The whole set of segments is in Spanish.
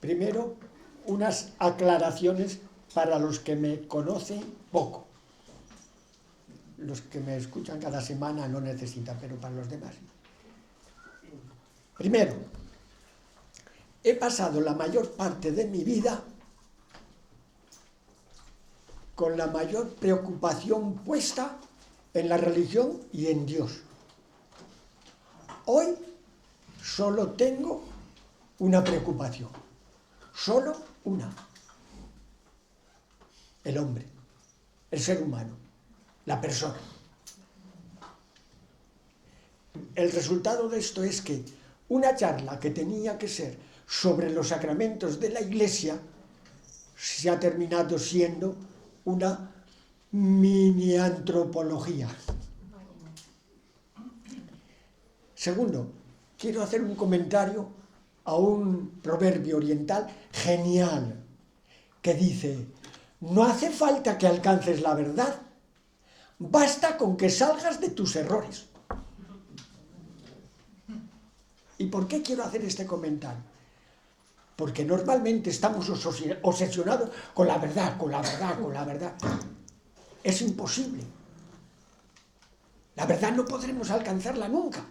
Primero, unas aclaraciones para los que me conocen poco. Los que me escuchan cada semana no necesitan, pero para los demás. Primero, he pasado la mayor parte de mi vida con la mayor preocupación puesta en la religión y en Dios. Hoy solo tengo una preocupación, solo una: el hombre, el ser humano, la persona. El resultado de esto es que una charla que tenía que ser sobre los sacramentos de la Iglesia se ha terminado siendo una mini antropología. Segundo, quiero hacer un comentario a un proverbio oriental genial que dice: no hace falta que alcances la verdad, basta con que salgas de tus errores. ¿Y por qué quiero hacer este comentario? Porque normalmente estamos obsesionados con la verdad, con la verdad, con la verdad. Es imposible. La verdad no podremos alcanzarla nunca.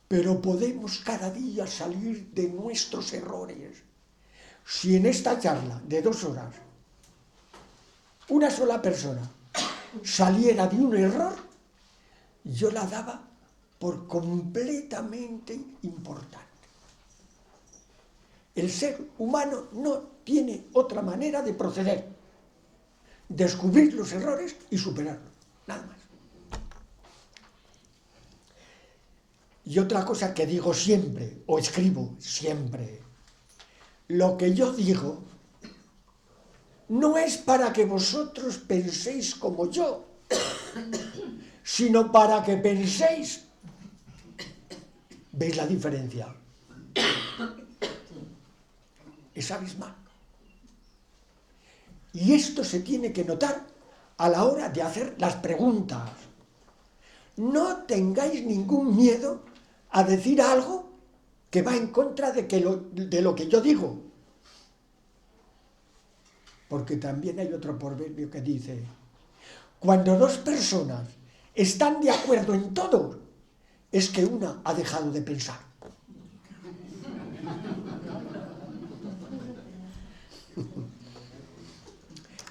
Pero podemos cada día salir de nuestros errores. Si en esta charla de 2 horas una sola persona saliera de un error, yo la daba por completamente importante. El ser humano no tiene otra manera de proceder: descubrir los errores y superarlos, nada más. Y otra cosa que digo siempre, o escribo siempre: lo que yo digo no es para que vosotros penséis como yo, sino para que penséis. ¿Veis la diferencia? Es abismal. Y esto se tiene que notar a la hora de hacer las preguntas. No tengáis ningún miedo a decir algo que va en contra de lo que yo digo. Porque también hay otro proverbio que dice: cuando 2 personas están de acuerdo en todo, es que una ha dejado de pensar.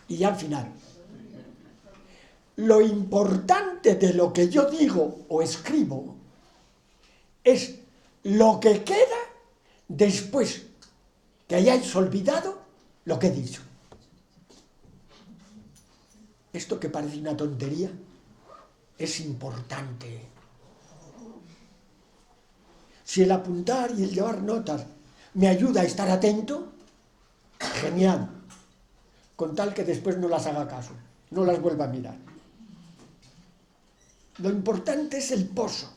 Y al final, lo importante de lo que yo digo o escribo es lo que queda después que hayáis olvidado lo que he dicho. Esto que parece una tontería es importante. Si el apuntar y el llevar notas me ayuda a estar atento, genial, con tal que después no las haga caso, no las vuelva a mirar. Lo importante es el pozo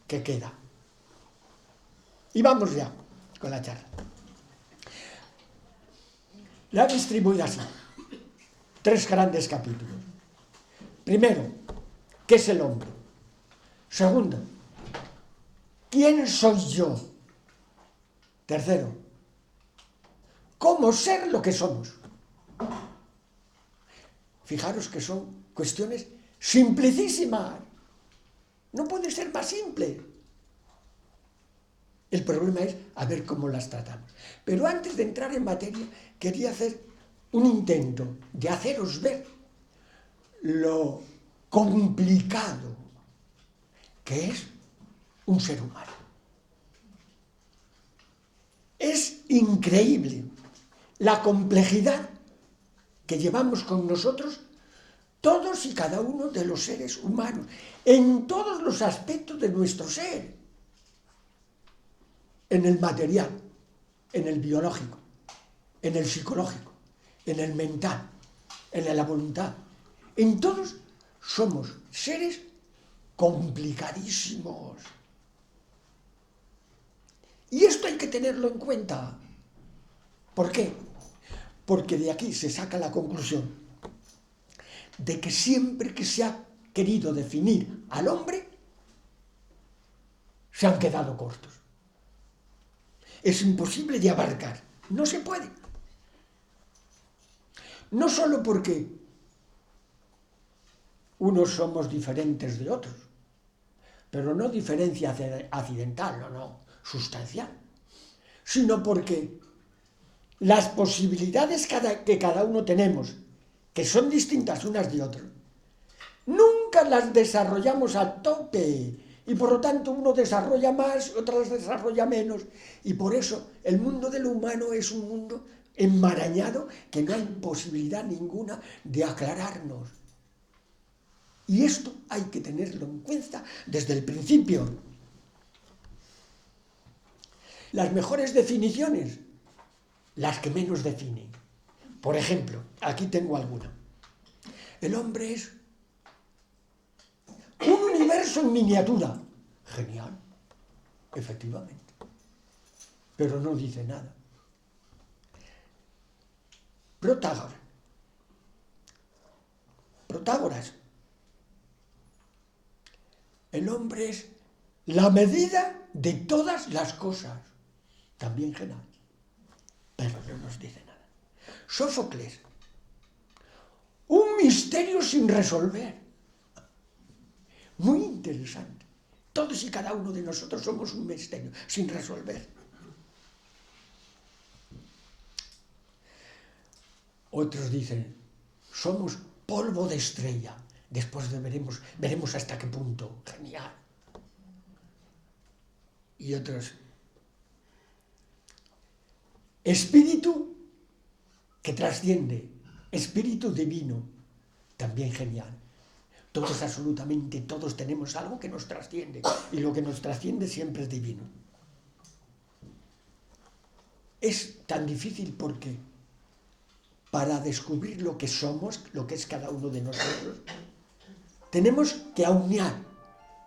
que queda. Y vamos ya con la charla. La he distribuido así: 3 grandes capítulos. Primero, ¿qué es el hombre? Segundo, ¿quién soy yo? Tercero, ¿cómo ser lo que somos? Fijaros que son cuestiones simplicísimas. No puede ser más simple. El problema es a ver cómo las tratamos. Pero antes de entrar en materia, quería hacer un intento de haceros ver lo complicado que es un ser humano. Es increíble la complejidad que llevamos con nosotros todos y cada uno de los seres humanos, en todos los aspectos de nuestro ser: en el material, en el biológico, en el psicológico, en el mental, en la voluntad. En todos somos seres complicadísimos. Y esto hay que tenerlo en cuenta. ¿Por qué? Porque de aquí se saca la conclusión de que siempre que se ha querido definir al hombre, se han quedado cortos. es imposible de abarcar. No se puede. No solo porque unos somos diferentes de otros, pero no diferencia accidental, no, sustancial, sino porque las posibilidades que cada uno tenemos, que son distintas unas de otras, nunca las desarrollamos a tope, y por lo tanto uno desarrolla más, otro las desarrolla menos, y por eso el mundo de lo humano es un mundo enmarañado que no hay posibilidad ninguna de aclararnos. Y esto hay que tenerlo en cuenta desde el principio. Las mejores definiciones, las que menos definen. Por ejemplo, aquí tengo alguna. El hombre es un universo en miniatura. Genial, efectivamente. Pero no dice nada. Protágoras. El hombre es la medida de todas las cosas. También genial. Pero no nos dice nada. Sófocles. Un misterio sin resolver. Muy interesante. Todos y cada uno de nosotros somos un misterio sin resolver. Otros dicen, somos polvo de estrella. Después veremos hasta qué punto. Genial. Y otros, espíritu que trasciende, espíritu divino. También genial. Todos, absolutamente todos tenemos algo que nos trasciende, y lo que nos trasciende siempre es divino. Es tan difícil porque para descubrir lo que somos, lo que es cada uno de nosotros, tenemos que aunar,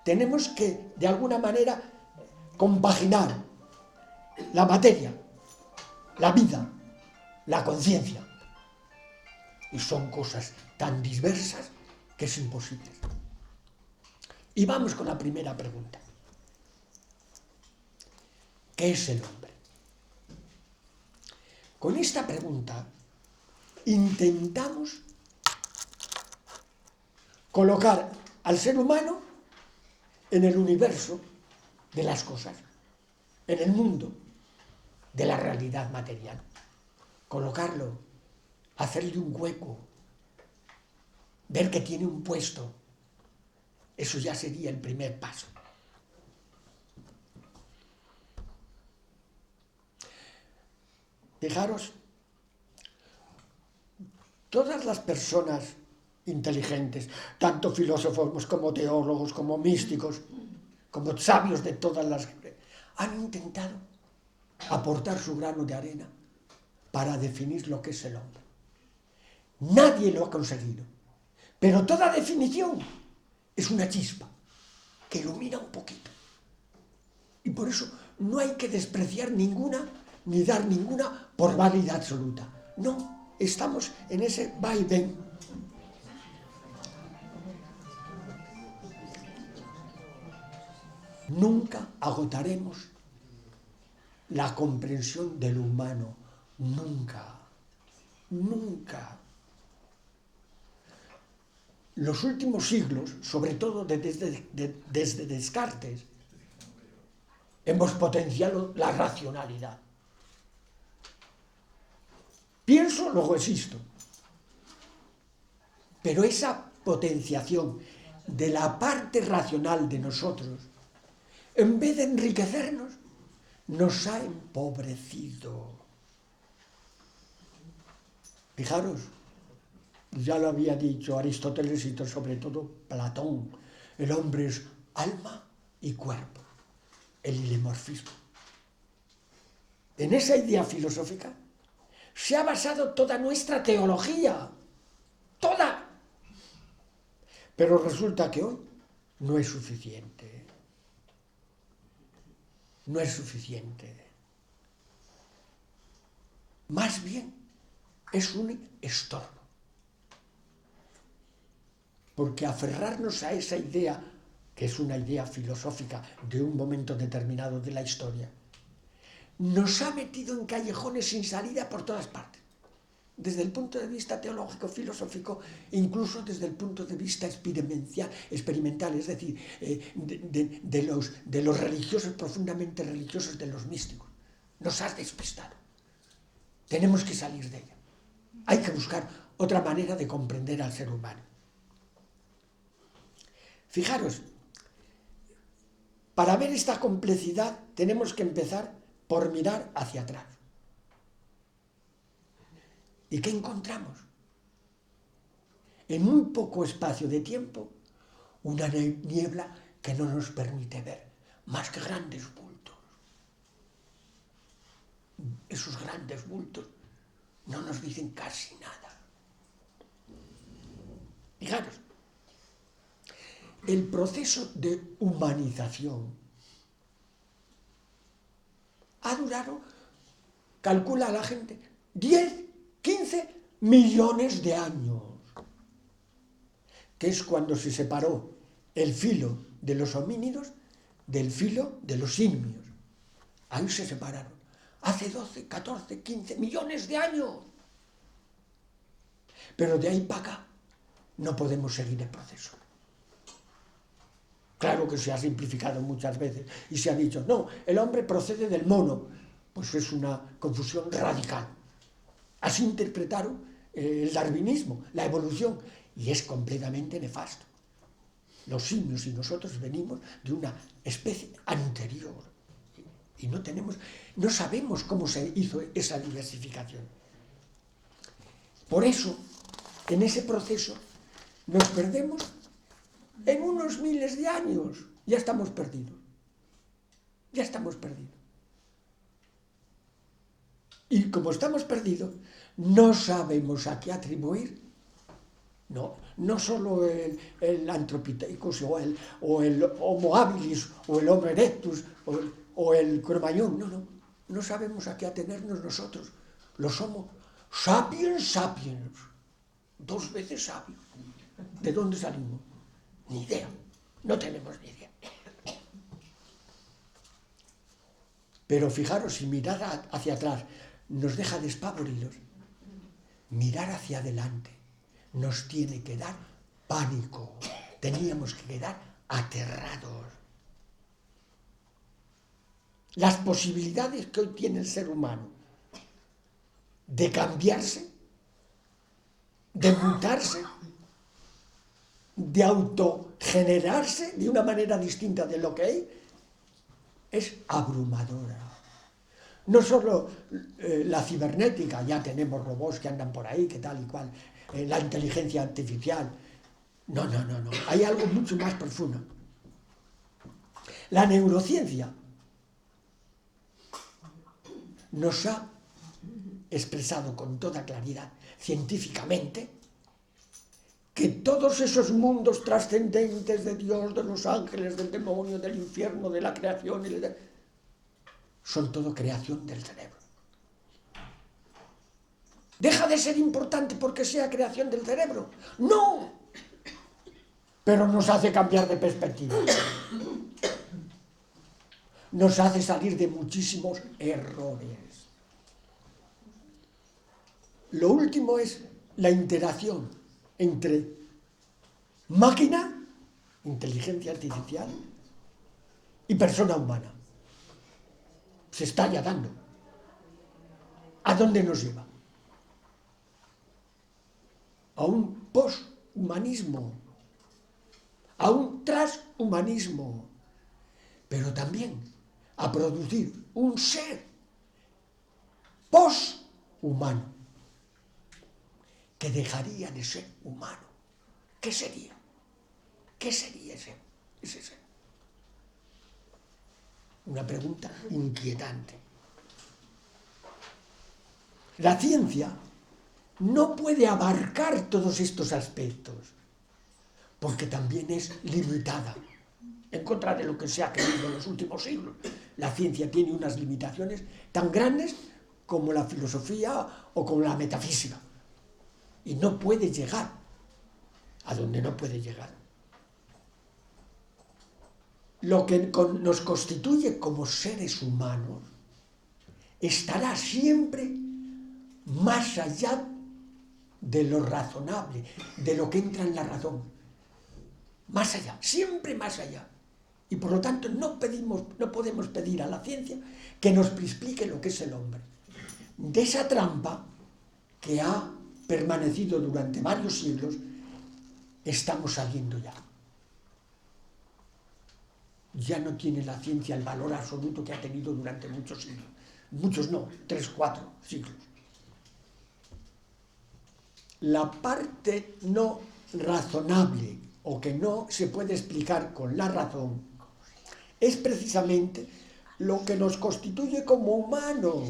tenemos que de alguna manera compaginar la materia, la vida, la conciencia. Y son cosas tan diversas que es imposible. Y vamos con la primera pregunta. ¿Qué es el hombre? Con esta pregunta intentamos colocar al ser humano en el universo de las cosas, en el mundo de la realidad material. Colocarlo, hacerle un hueco, ver que tiene un puesto. Eso ya sería el primer paso. Fijaros, todas las personas inteligentes, tanto filósofos como teólogos, como místicos, como sabios de todas las... han intentado aportar su grano de arena para definir lo que es el hombre. Nadie lo ha conseguido. Pero toda definición es una chispa que ilumina un poquito. Y por eso no hay que despreciar ninguna, ni dar ninguna por válida absoluta. No, estamos en ese vaivén. Nunca agotaremos la comprensión del humano. Nunca. Nunca. Los últimos siglos, sobre todo desde Descartes, hemos potenciado la racionalidad. Pienso, luego existo. Pero esa potenciación de la parte racional de nosotros, en vez de enriquecernos, nos ha empobrecido. Fijaros, ya lo había dicho Aristóteles y sobre todo Platón, el hombre es alma y cuerpo, el hilemorfismo. En esa idea filosófica se ha basado toda nuestra teología, toda. Pero resulta que hoy no es suficiente. No es suficiente. Más bien es un estorbo. Porque aferrarnos a esa idea, que es una idea filosófica de un momento determinado de la historia, nos ha metido en callejones sin salida por todas partes, desde el punto de vista teológico, filosófico, incluso desde el punto de vista experimental, es decir, de los religiosos, profundamente religiosos, de los místicos. Nos has despistado. Tenemos que salir de ella. Hay que buscar otra manera de comprender al ser humano. Fijaros, para ver esta complejidad tenemos que empezar por mirar hacia atrás. ¿Y qué encontramos? En muy poco espacio de tiempo, una niebla que no nos permite ver más que grandes bultos. Esos grandes bultos no nos dicen casi nada. Fijaros, el proceso de humanización ha durado, calcula la gente, 10, 15 millones de años, que es cuando se separó el filo de los homínidos del filo de los simios. Ahí se separaron. Hace 12, 14, 15 millones de años. Pero de ahí para acá no podemos seguir el proceso. Claro que se ha simplificado muchas veces y se ha dicho, no, el hombre procede del mono. Pues es una confusión radical. Así interpretaron el darwinismo, la evolución, y es completamente nefasto. Los simios y nosotros venimos de una especie anterior y no sabemos cómo se hizo esa diversificación. Por eso, en ese proceso, nos perdemos en unos miles de años. Ya estamos perdidos. Ya estamos perdidos. Y como estamos perdidos, no sabemos a qué atribuir, no solo el Anthropithecus o el Homo habilis o el Homo erectus o el Cro-Magnon, no sabemos a qué atenernos nosotros, los Homo sapiens sapiens, 2 veces sabios. ¿De dónde salimos? Ni idea, no tenemos ni idea. Pero fijaros, si mirar hacia atrás nos deja despavoridos, mirar hacia adelante nos tiene que dar pánico. Teníamos que quedar aterrados. Las posibilidades que hoy tiene el ser humano de cambiarse, de mutarse, de autogenerarse de una manera distinta de lo que hay, es abrumadora. No solo la cibernética, ya tenemos robots que andan por ahí, que tal y cual, la inteligencia artificial. No. Hay algo mucho más profundo. La neurociencia nos ha expresado con toda claridad, científicamente, que todos esos mundos trascendentes de Dios, de los ángeles, del demonio, del infierno, de la creación, son todo creación del cerebro. ¿Deja de ser importante porque sea creación del cerebro? ¡No! Pero nos hace cambiar de perspectiva. Nos hace salir de muchísimos errores. Lo último es la interacción entre máquina, inteligencia artificial, y persona humana. Se está ya dando. ¿A dónde nos lleva? A un posthumanismo, a un transhumanismo, pero también a producir un ser poshumano que dejaría de ser humano. ¿Qué sería? ¿Qué sería ese ser? Una pregunta inquietante. La ciencia no puede abarcar todos estos aspectos, porque también es limitada. En contra de lo que se ha creído en los últimos siglos, la ciencia tiene unas limitaciones tan grandes como la filosofía o como la metafísica. Y no puede llegar a donde no puede llegar. Lo que nos constituye como seres humanos estará siempre más allá de lo razonable, de lo que entra en la razón. Más allá, siempre más allá. Y por lo tanto no podemos pedir a la ciencia que nos explique lo que es el hombre. De esa trampa que ha permanecido durante varios siglos, estamos saliendo ya. Ya no tiene la ciencia el valor absoluto que ha tenido durante muchos siglos. Muchos no, 3, 4 siglos. La parte no razonable o que no se puede explicar con la razón es precisamente lo que nos constituye como humanos.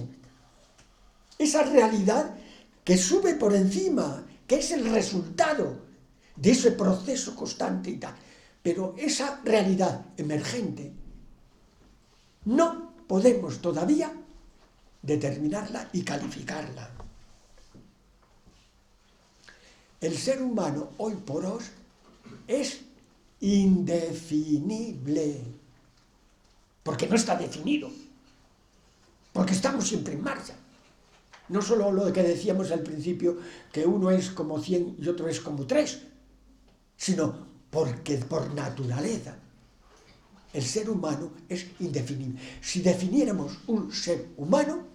Esa realidad que sube por encima, que es el resultado de ese proceso constante y tal. Pero esa realidad emergente no podemos todavía determinarla y calificarla. El ser humano hoy por hoy es indefinible, porque no está definido, porque estamos siempre en marcha. No solo lo que decíamos al principio, que uno es como 100 y otro es como 3, sino porque por naturaleza el ser humano es indefinible. Si definiéramos un ser humano,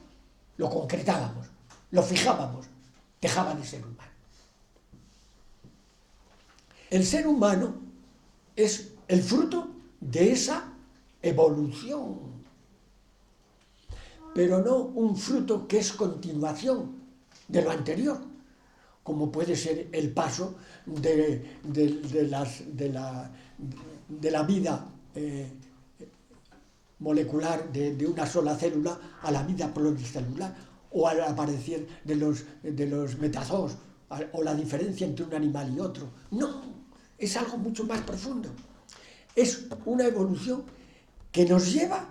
lo concretábamos, lo fijábamos, dejaba de ser humano. El ser humano es el fruto de esa evolución, pero no un fruto que es continuación de lo anterior, como puede ser el paso de la vida molecular de una sola célula a la vida pluricelular, o al aparecer de los metazoos, o la diferencia entre un animal y otro. No, es algo mucho más profundo. Es una evolución que nos lleva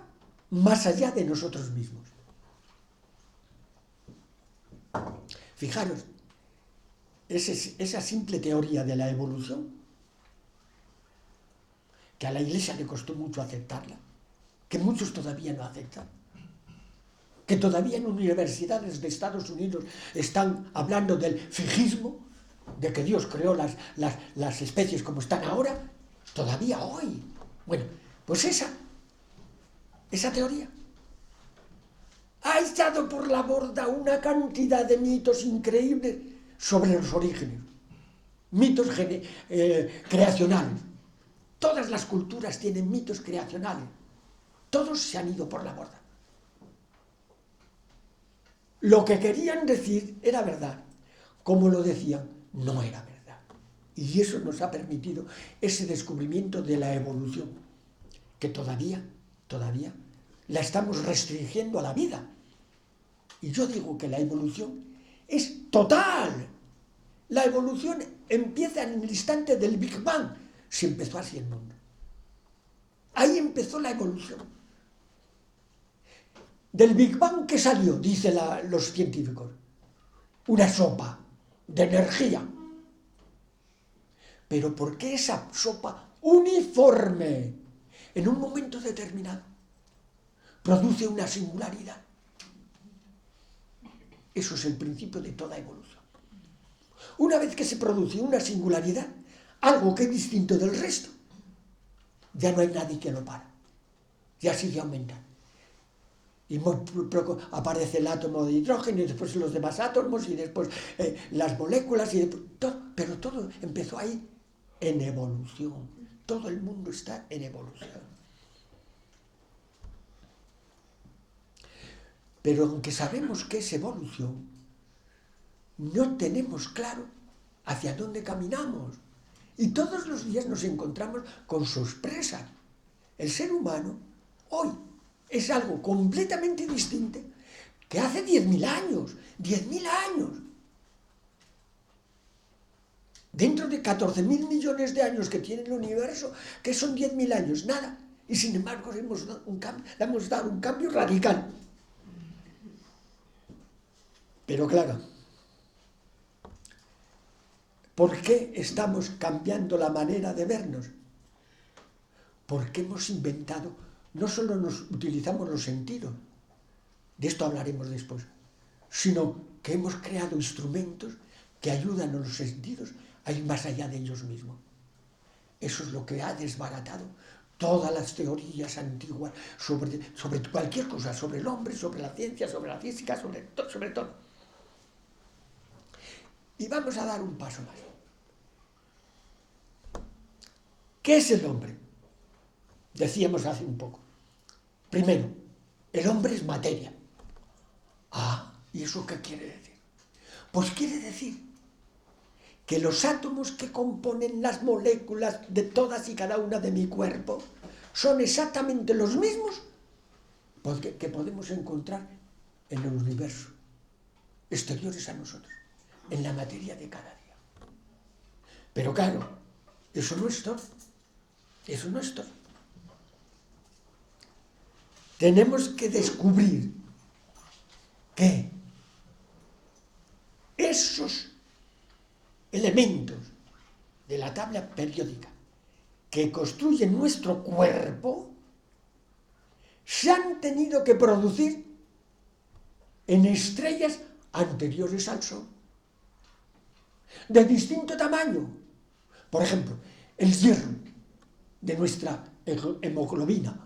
más allá de nosotros mismos. Fijaros, esa simple teoría de la evolución, que a la Iglesia le costó mucho aceptarla, que muchos todavía no aceptan, que todavía en universidades de Estados Unidos están hablando del fijismo, de que Dios creó las especies como están ahora, todavía hoy. Bueno, pues esa teoría ha echado por la borda una cantidad de mitos increíbles sobre los orígenes, mitos creacionales. Todas las culturas tienen mitos creacionales, todos se han ido por la borda. Lo que querían decir era verdad, como lo decían, no era verdad. Y eso nos ha permitido ese descubrimiento de la evolución, que todavía la estamos restringiendo a la vida. Y yo digo que la evolución es total. La evolución empieza en el instante del Big Bang. Se empezó así el mundo. Ahí empezó la evolución. Del Big Bang, ¿qué salió? Dicen los científicos. Una sopa de energía. Pero ¿por qué esa sopa uniforme, en un momento determinado, produce una singularidad? Eso es el principio de toda evolución. Una vez que se produce una singularidad, algo que es distinto del resto, ya no hay nadie que lo para. Ya sigue aumentando. Y aparece el átomo de hidrógeno, y después los demás átomos, y después las moléculas, y todo, pero todo empezó ahí en evolución. Todo el mundo está en evolución. Pero aunque sabemos que es evolución, no tenemos claro hacia dónde caminamos. Y todos los días nos encontramos con sorpresas. El ser humano hoy es algo completamente distinto que hace 10.000 años. 10.000 años. Dentro de 14.000 millones de años que tiene el universo, ¿qué son 10.000 años? Nada. Y sin embargo le hemos dado un cambio radical. Pero claro, ¿por qué estamos cambiando la manera de vernos? Porque hemos inventado, no solo utilizamos los sentidos, de esto hablaremos después, sino que hemos creado instrumentos que ayudan a los sentidos a ir más allá de ellos mismos. Eso es lo que ha desbaratado todas las teorías antiguas sobre cualquier cosa, sobre el hombre, sobre la ciencia, sobre la física, sobre todo. Y vamos a dar un paso más. ¿Qué es el hombre? Decíamos hace un poco. Primero, el hombre es materia. ¿Y eso qué quiere decir? Pues quiere decir que los átomos que componen las moléculas de todas y cada una de mi cuerpo son exactamente los mismos que podemos encontrar en el universo, exteriores a nosotros, en la materia de cada día. Pero claro, eso no es todo. Eso no es todo. Tenemos que descubrir que esos elementos de la tabla periódica que construyen nuestro cuerpo se han tenido que producir en estrellas anteriores al Sol, de distinto tamaño. Por ejemplo, el hierro de nuestra hemoglobina,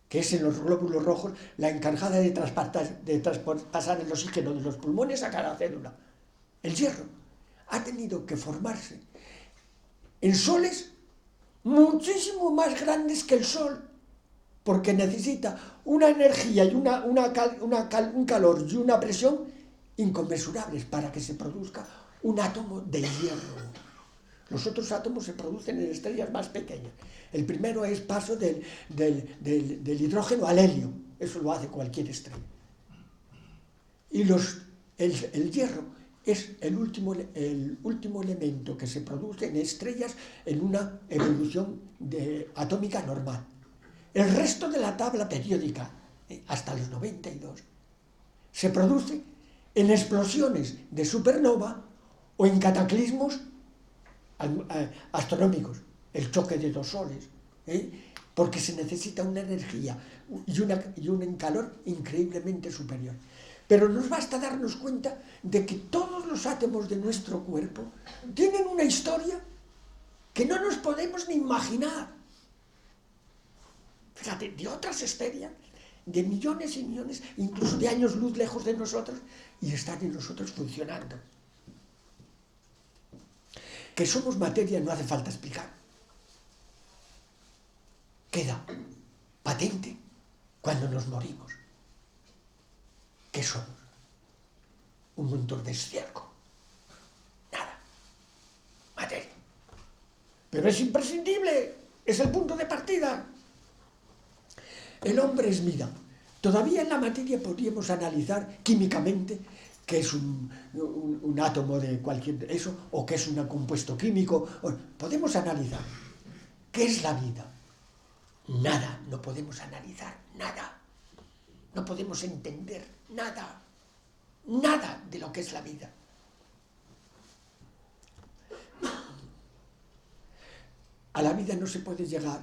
que es en los glóbulos rojos la encargada de traspasar el oxígeno de los pulmones a cada célula. El hierro ha tenido que formarse en soles muchísimo más grandes que el Sol, porque necesita una energía y un calor y una presión inconmensurables para que se produzca un átomo de hierro. Los otros átomos se producen en estrellas más pequeñas. El primero es paso del hidrógeno al helio. Eso lo hace cualquier estrella. Y el hierro es el último elemento que se produce en estrellas en una evolución atómica normal. El resto de la tabla periódica, hasta los 92, se produce en explosiones de supernova o en cataclismos astronómicos, el choque de dos soles, porque se necesita una energía y un calor increíblemente superior. Pero nos basta darnos cuenta de que todos los átomos de nuestro cuerpo tienen una historia que no nos podemos ni imaginar. Fíjate, de otras estrellas, de millones y millones, incluso de años luz lejos de nosotros, y están en nosotros funcionando. Que somos materia no hace falta explicar. Queda patente cuando nos morimos. ¿Qué somos? Un montón de estiércol. Nada. Materia. Pero es imprescindible. Es el punto de partida. El hombre es vida. Todavía en la materia podríamos analizar químicamente qué es un átomo de cualquier eso, o qué es un compuesto químico. Podemos analizar. ¿Qué es la vida? Nada, no podemos analizar nada. No podemos entender nada. Nada de lo que es la vida. A la vida no se puede llegar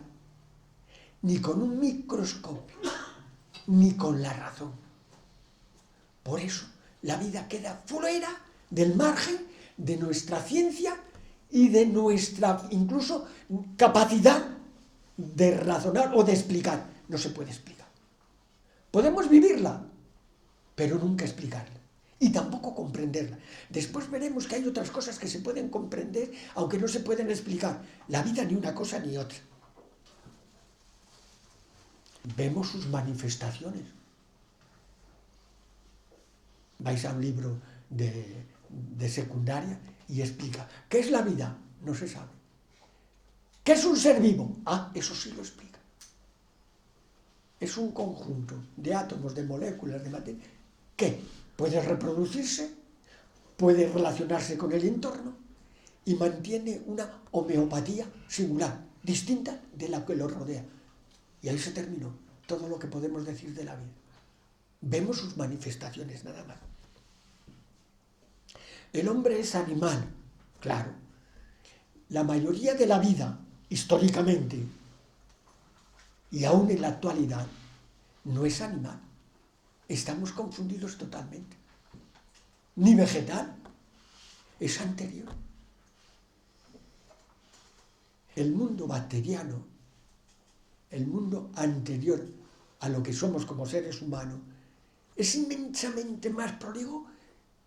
ni con un microscopio, ni con la razón. Por eso, la vida queda fuera del margen de nuestra ciencia y de nuestra, incluso, capacidad de razonar o de explicar. No se puede explicar. Podemos vivirla, pero nunca explicarla. Y tampoco comprenderla. Después veremos que hay otras cosas que se pueden comprender, aunque no se pueden explicar. La vida ni una cosa ni otra. Vemos sus manifestaciones. Vais a un libro de secundaria y explica. ¿Qué es la vida? No se sabe. ¿Qué es un ser vivo? Eso sí lo explica. Es un conjunto de átomos, de moléculas, de materia, que puede reproducirse, puede relacionarse con el entorno y mantiene una homeopatía singular, distinta de la que lo rodea. Y ahí se terminó todo lo que podemos decir de la vida. Vemos sus manifestaciones nada más. El hombre es animal, claro. La mayoría de la vida, históricamente, y aún en la actualidad, no es animal. Estamos confundidos totalmente. Ni vegetal, es anterior. El mundo bacteriano, el mundo anterior a lo que somos como seres humanos, es inmensamente más prolijo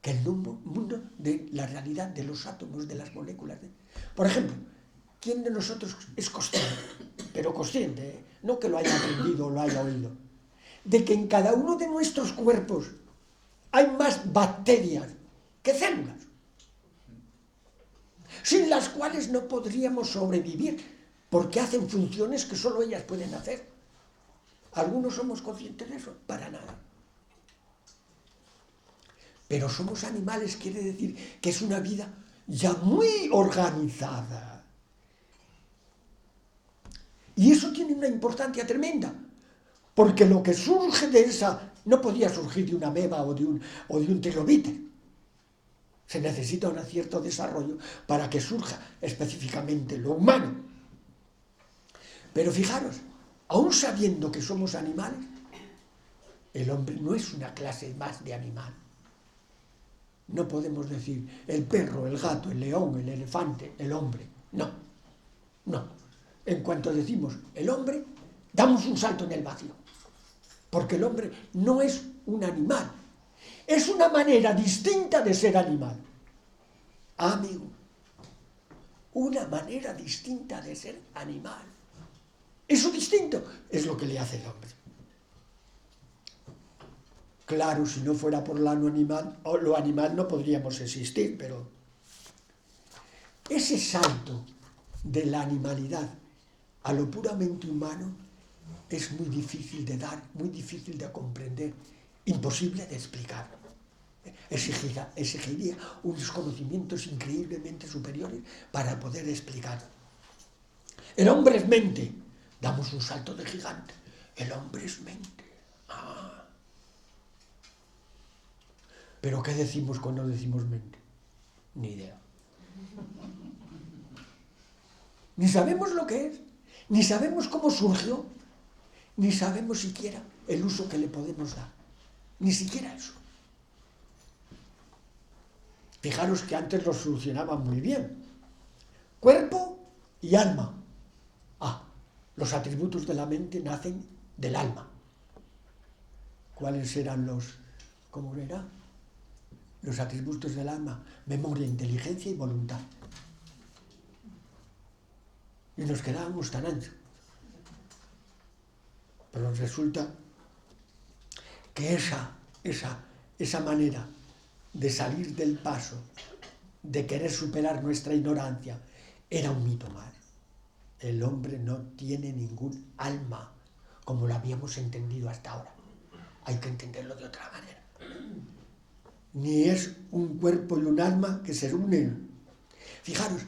que el mundo de la realidad de los átomos, de las moléculas. Por ejemplo, ¿quién de nosotros es consciente? Pero consciente, no que lo haya aprendido o lo haya oído, de que en cada uno de nuestros cuerpos hay más bacterias que células, sin las cuales no podríamos sobrevivir, porque hacen funciones que solo ellas pueden hacer. ¿Algunos somos conscientes de eso? Para nada. Pero somos animales, quiere decir que es una vida ya muy organizada. Y eso tiene una importancia tremenda, porque lo que surge de esa no podía surgir de una ameba o de un trilobite. Se necesita un cierto desarrollo para que surja específicamente lo humano. Pero fijaros, aún sabiendo que somos animales, el hombre no es una clase más de animal. No podemos decir el perro, el gato, el león, el elefante, el hombre. No, no. En cuanto decimos el hombre, damos un salto en el vacío. Porque el hombre no es un animal. Es una manera distinta de ser animal. Amigo, una manera distinta de ser animal. Eso distinto es lo que le hace el hombre. Claro, si no fuera por lo animal no podríamos existir, pero ese salto de la animalidad a lo puramente humano es muy difícil de dar, muy difícil de comprender, imposible de explicar. Exigiría unos conocimientos increíblemente superiores para poder explicar. El hombre es mente. Damos un salto de gigante. El hombre es mente. ¿Pero qué decimos cuando decimos mente? Ni idea. Ni sabemos lo que es, ni sabemos cómo surgió, ni sabemos siquiera el uso que le podemos dar. Ni siquiera eso. Fijaros que antes lo solucionaban muy bien. Cuerpo y alma. Los atributos de la mente nacen del alma. ¿Cuáles eran cómo era? Los atributos del alma: memoria, inteligencia y voluntad. Y nos quedábamos tan anchos. Pero resulta que esa manera de salir del paso, de querer superar nuestra ignorancia, era un mito más. El hombre no tiene ningún alma, como lo habíamos entendido hasta ahora. Hay que entenderlo de otra manera. Ni es un cuerpo y un alma que se unen. Fijaros,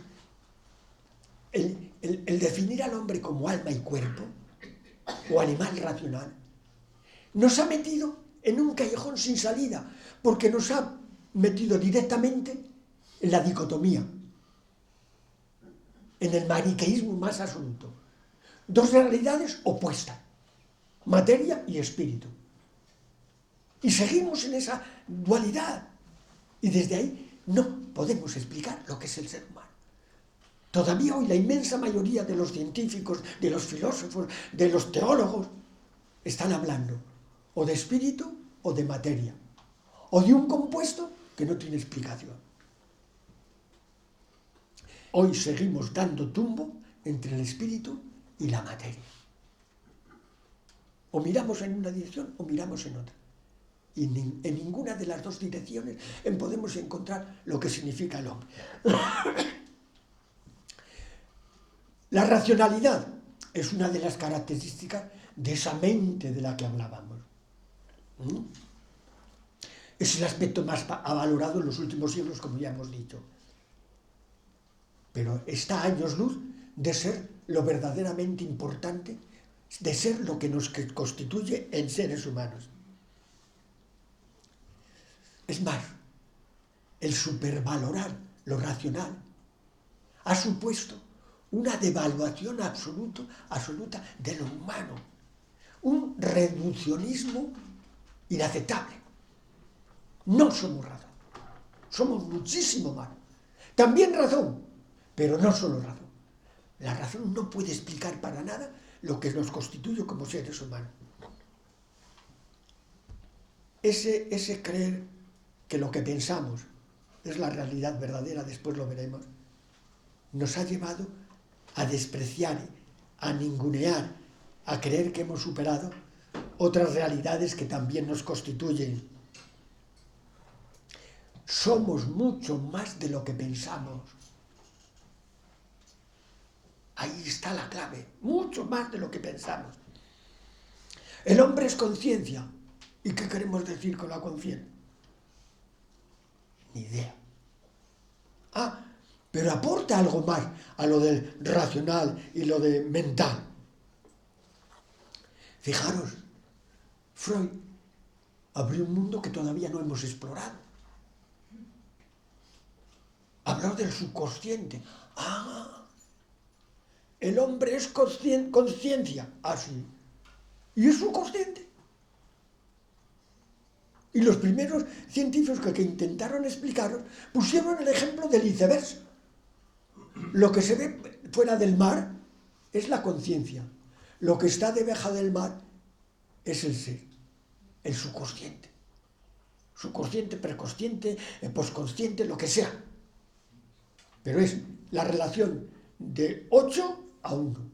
el definir al hombre como alma y cuerpo, o animal racional, nos ha metido en un callejón sin salida, porque nos ha metido directamente en la dicotomía, en el maniqueísmo más absoluto. Dos realidades opuestas, materia y espíritu. Y seguimos en esa dualidad. Y desde ahí no podemos explicar lo que es el ser humano. Todavía hoy la inmensa mayoría de los científicos, de los filósofos, de los teólogos, están hablando o de espíritu o de materia, o de un compuesto que no tiene explicación. Hoy seguimos dando tumbo entre el espíritu y la materia. O miramos en una dirección o miramos en otra. Y en ninguna de las dos direcciones podemos encontrar lo que significa el hombre. La racionalidad es una de las características de esa mente de la que hablábamos. Es el aspecto más valorado en los últimos siglos, como ya hemos dicho. Pero está a años luz de ser lo verdaderamente importante, de ser lo que nos constituye en seres humanos. Es más, el supervalorar lo racional ha supuesto una devaluación absoluta de lo humano, un reduccionismo inaceptable. No somos razón, somos muchísimo más. También razón, pero no solo razón. La razón no puede explicar para nada lo que nos constituye como seres humanos. Ese creer que lo que pensamos es la realidad verdadera, después lo veremos, nos ha llevado a despreciar, a ningunear, a creer que hemos superado otras realidades que también nos constituyen. Somos mucho más de lo que pensamos. Ahí está la clave, mucho más de lo que pensamos. El hombre es conciencia. ¿Y qué queremos decir con la conciencia? Ni idea. Pero aporta algo más a lo del racional y lo de mental. Fijaros, Freud abrió un mundo que todavía no hemos explorado. Habló del subconsciente. El hombre es conciencia. Sí. ¿Y es subconsciente? Y los primeros científicos que intentaron explicarlo pusieron el ejemplo del iceberg. Lo que se ve fuera del mar es la conciencia. Lo que está debajo del mar es el ser, el subconsciente. Subconsciente, preconsciente, posconsciente, lo que sea. Pero es la relación de 8 a 1.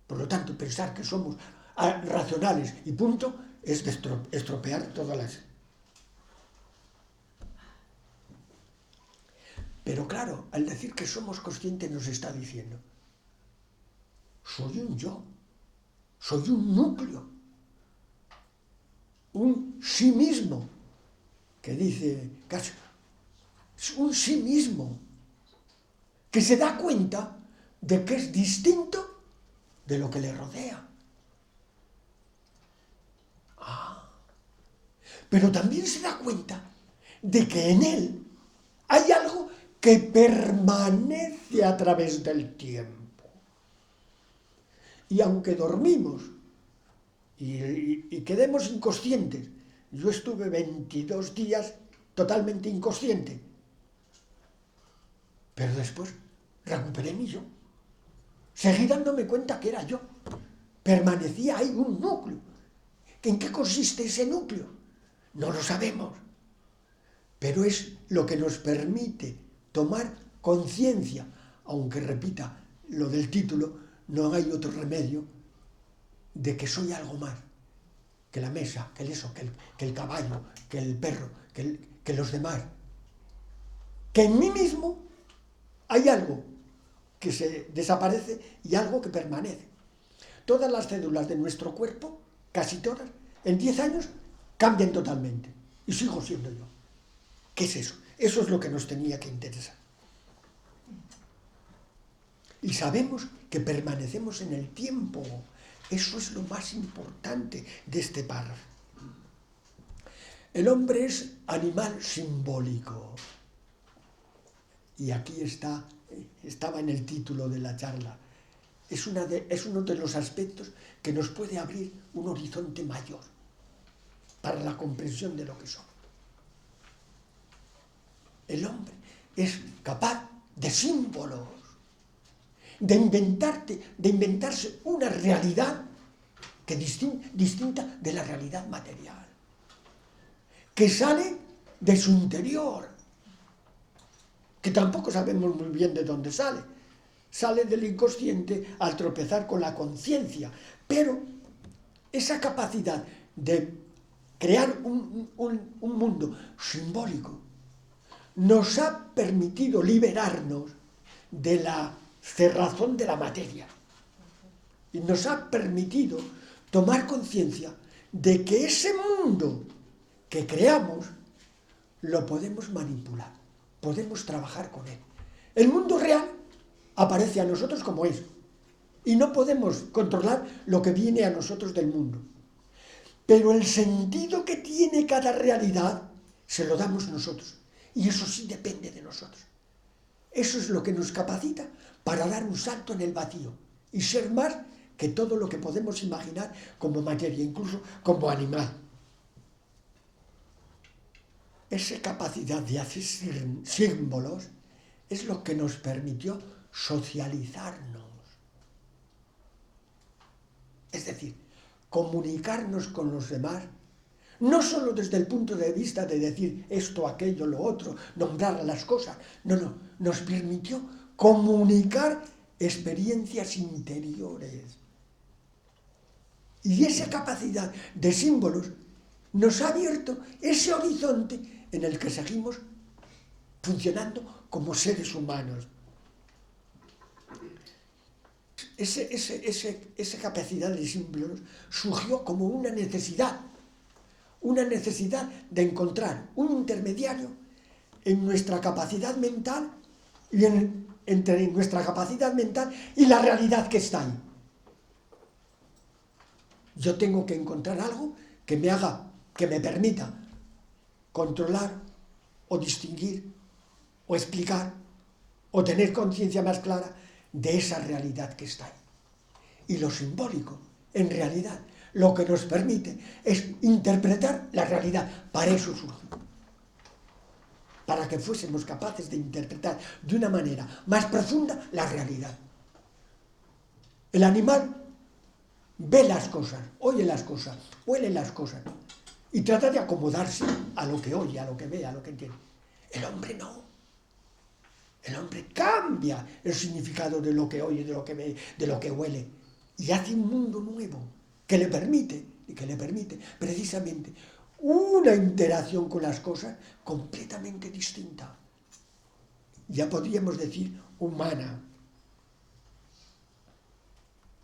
Por lo tanto, pensar que somos racionales y punto es estropear todas las... Pero claro, al decir que somos conscientes nos está diciendo, soy un yo, soy un núcleo, un sí mismo, que dice casi, un sí mismo, que se da cuenta de que es distinto de lo que le rodea. Pero también se da cuenta de que en él hay algo que permanece a través del tiempo. Y aunque dormimos y quedemos inconscientes, yo estuve 22 días totalmente inconsciente, pero después recuperé mi yo. Seguí dándome cuenta que era yo. Permanecía ahí un núcleo. ¿En qué consiste ese núcleo? No lo sabemos. Pero es lo que nos permite tomar conciencia, aunque repita lo del título, no hay otro remedio, de que soy algo más que la mesa, que el caballo, que el perro, que los demás. Que en mí mismo hay algo que se desaparece y algo que permanece. Todas las células de nuestro cuerpo, casi todas, en 10 años cambian totalmente. Y sigo siendo yo. ¿Qué es eso? Eso es lo que nos tenía que interesar. Y sabemos que permanecemos en el tiempo. Eso es lo más importante de este párrafo. El hombre es animal simbólico. Y aquí estaba en el título de la charla. Es uno de los aspectos que nos puede abrir un horizonte mayor para la comprensión de lo que somos. El hombre es capaz de símbolos, de inventarse una realidad que distinta de la realidad material, que sale de su interior, que tampoco sabemos muy bien de dónde sale. Sale del inconsciente al tropezar con la conciencia, pero esa capacidad de crear un mundo simbólico nos ha permitido liberarnos de la cerrazón de la materia y nos ha permitido tomar conciencia de que ese mundo que creamos lo podemos manipular, podemos trabajar con él. El mundo real aparece a nosotros como es y no podemos controlar lo que viene a nosotros del mundo, pero el sentido que tiene cada realidad se lo damos nosotros y eso sí depende de nosotros. Eso es lo que nos capacita para dar un salto en el vacío y ser más que todo lo que podemos imaginar como materia, incluso como animal. Esa capacidad de hacer símbolos es lo que nos permitió socializarnos. Es decir, comunicarnos con los demás, no solo desde el punto de vista de decir esto, aquello, lo otro, nombrar las cosas. No, nos permitió comunicar experiencias interiores. Y esa capacidad de símbolos nos ha abierto ese horizonte en el que seguimos funcionando como seres humanos. Esa capacidad de símbolos surgió como una necesidad de encontrar un intermediario en nuestra capacidad mental y entre nuestra capacidad mental y la realidad que está ahí. Yo tengo que encontrar algo que me permita controlar o distinguir o explicar o tener conciencia más clara de esa realidad que está ahí. Y lo simbólico, en realidad, lo que nos permite es interpretar la realidad. Para eso surgió. Para que fuésemos capaces de interpretar de una manera más profunda la realidad. El animal ve las cosas, oye las cosas, huele las cosas y trata de acomodarse a lo que oye, a lo que ve, a lo que entiende. El hombre no. El hombre cambia el significado de lo que oye, de lo que ve, de lo que huele y hace un mundo nuevo que le permite precisamente una interacción con las cosas completamente distinta. Ya podríamos decir humana.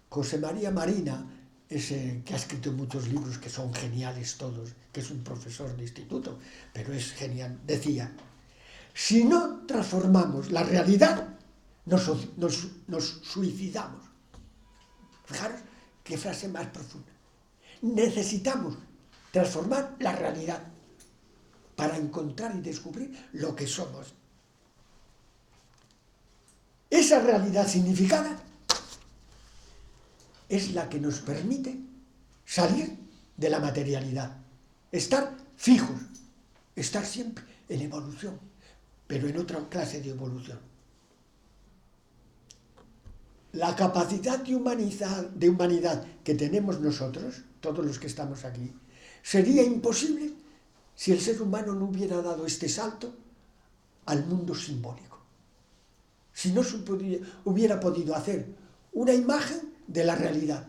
José María Marina, ese que ha escrito muchos libros que son geniales todos, que es un profesor de instituto, pero es genial, decía: si no transformamos la realidad, nos suicidamos. Fijaros qué frase más profunda. Necesitamos transformar la realidad para encontrar y descubrir lo que somos. Esa realidad significada es la que nos permite salir de la materialidad, estar fijos, estar siempre en evolución, pero en otra clase de evolución. La capacidad de humanidad que tenemos nosotros, todos los que estamos aquí, sería imposible si el ser humano no hubiera dado este salto al mundo simbólico. Si no hubiera podido hacer una imagen de la realidad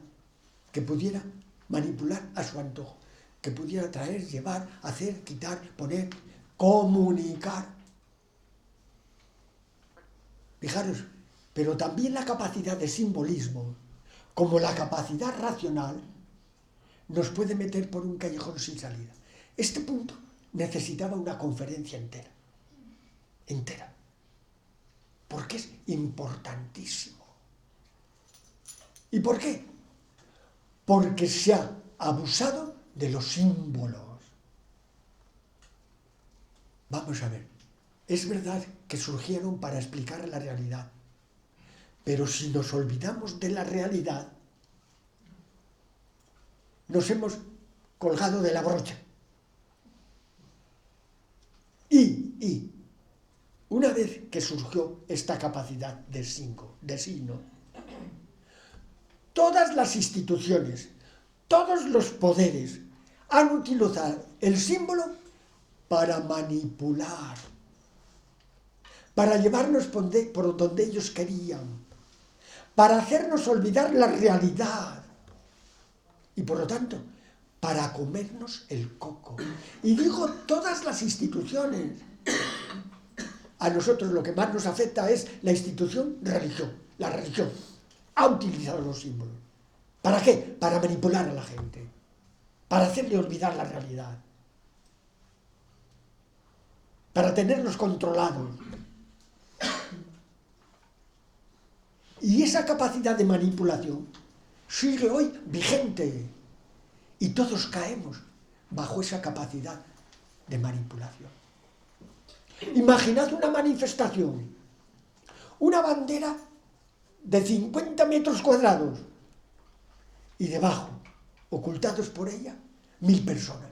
que pudiera manipular a su antojo, que pudiera traer, llevar, hacer, quitar, poner, comunicar. Fijaros, pero también la capacidad de simbolismo, como la capacidad racional, nos puede meter por un callejón sin salida. Este punto necesitaba una conferencia entera, porque es importantísimo. ¿Y por qué? Porque se ha abusado de los símbolos. Vamos a ver, es verdad que surgieron para explicar la realidad, pero si nos olvidamos de la realidad, nos hemos colgado de la brocha. Y una vez que surgió esta capacidad de signo, todas las instituciones, todos los poderes han utilizado el símbolo para manipular, para llevarnos por donde ellos querían, para hacernos olvidar la realidad y, por lo tanto, para comernos el coco. Y digo todas las instituciones. A nosotros lo que más nos afecta es la institución religión. La religión ha utilizado los símbolos. ¿Para qué? Para manipular a la gente, para hacerle olvidar la realidad, para tenerlos controlados. Y esa capacidad de manipulación sigue hoy vigente y todos caemos bajo esa capacidad de manipulación. Imaginad una manifestación, una bandera de 50 metros cuadrados, y debajo, ocultados por ella, 1000 personas,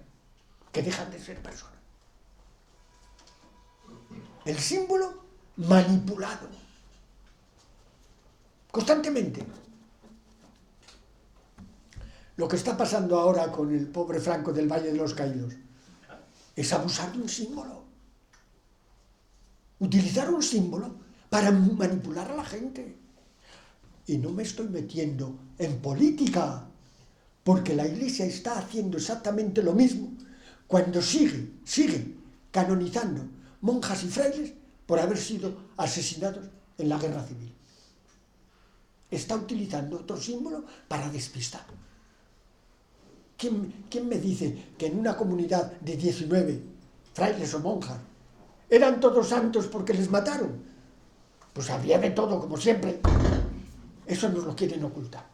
que dejan de ser personas. El símbolo manipulado, constantemente. Lo que está pasando ahora con el pobre Franco del Valle de los Caídos es abusar de un símbolo. Utilizar un símbolo para manipular a la gente. Y no me estoy metiendo en política, porque la Iglesia está haciendo exactamente lo mismo cuando sigue canonizando monjas y frailes por haber sido asesinados en la guerra civil. Está utilizando otro símbolo para despistar. ¿Quién me dice que en una comunidad de 19 frailes o monjas eran todos santos porque les mataron? Pues había de todo, como siempre. Eso nos lo quieren ocultar.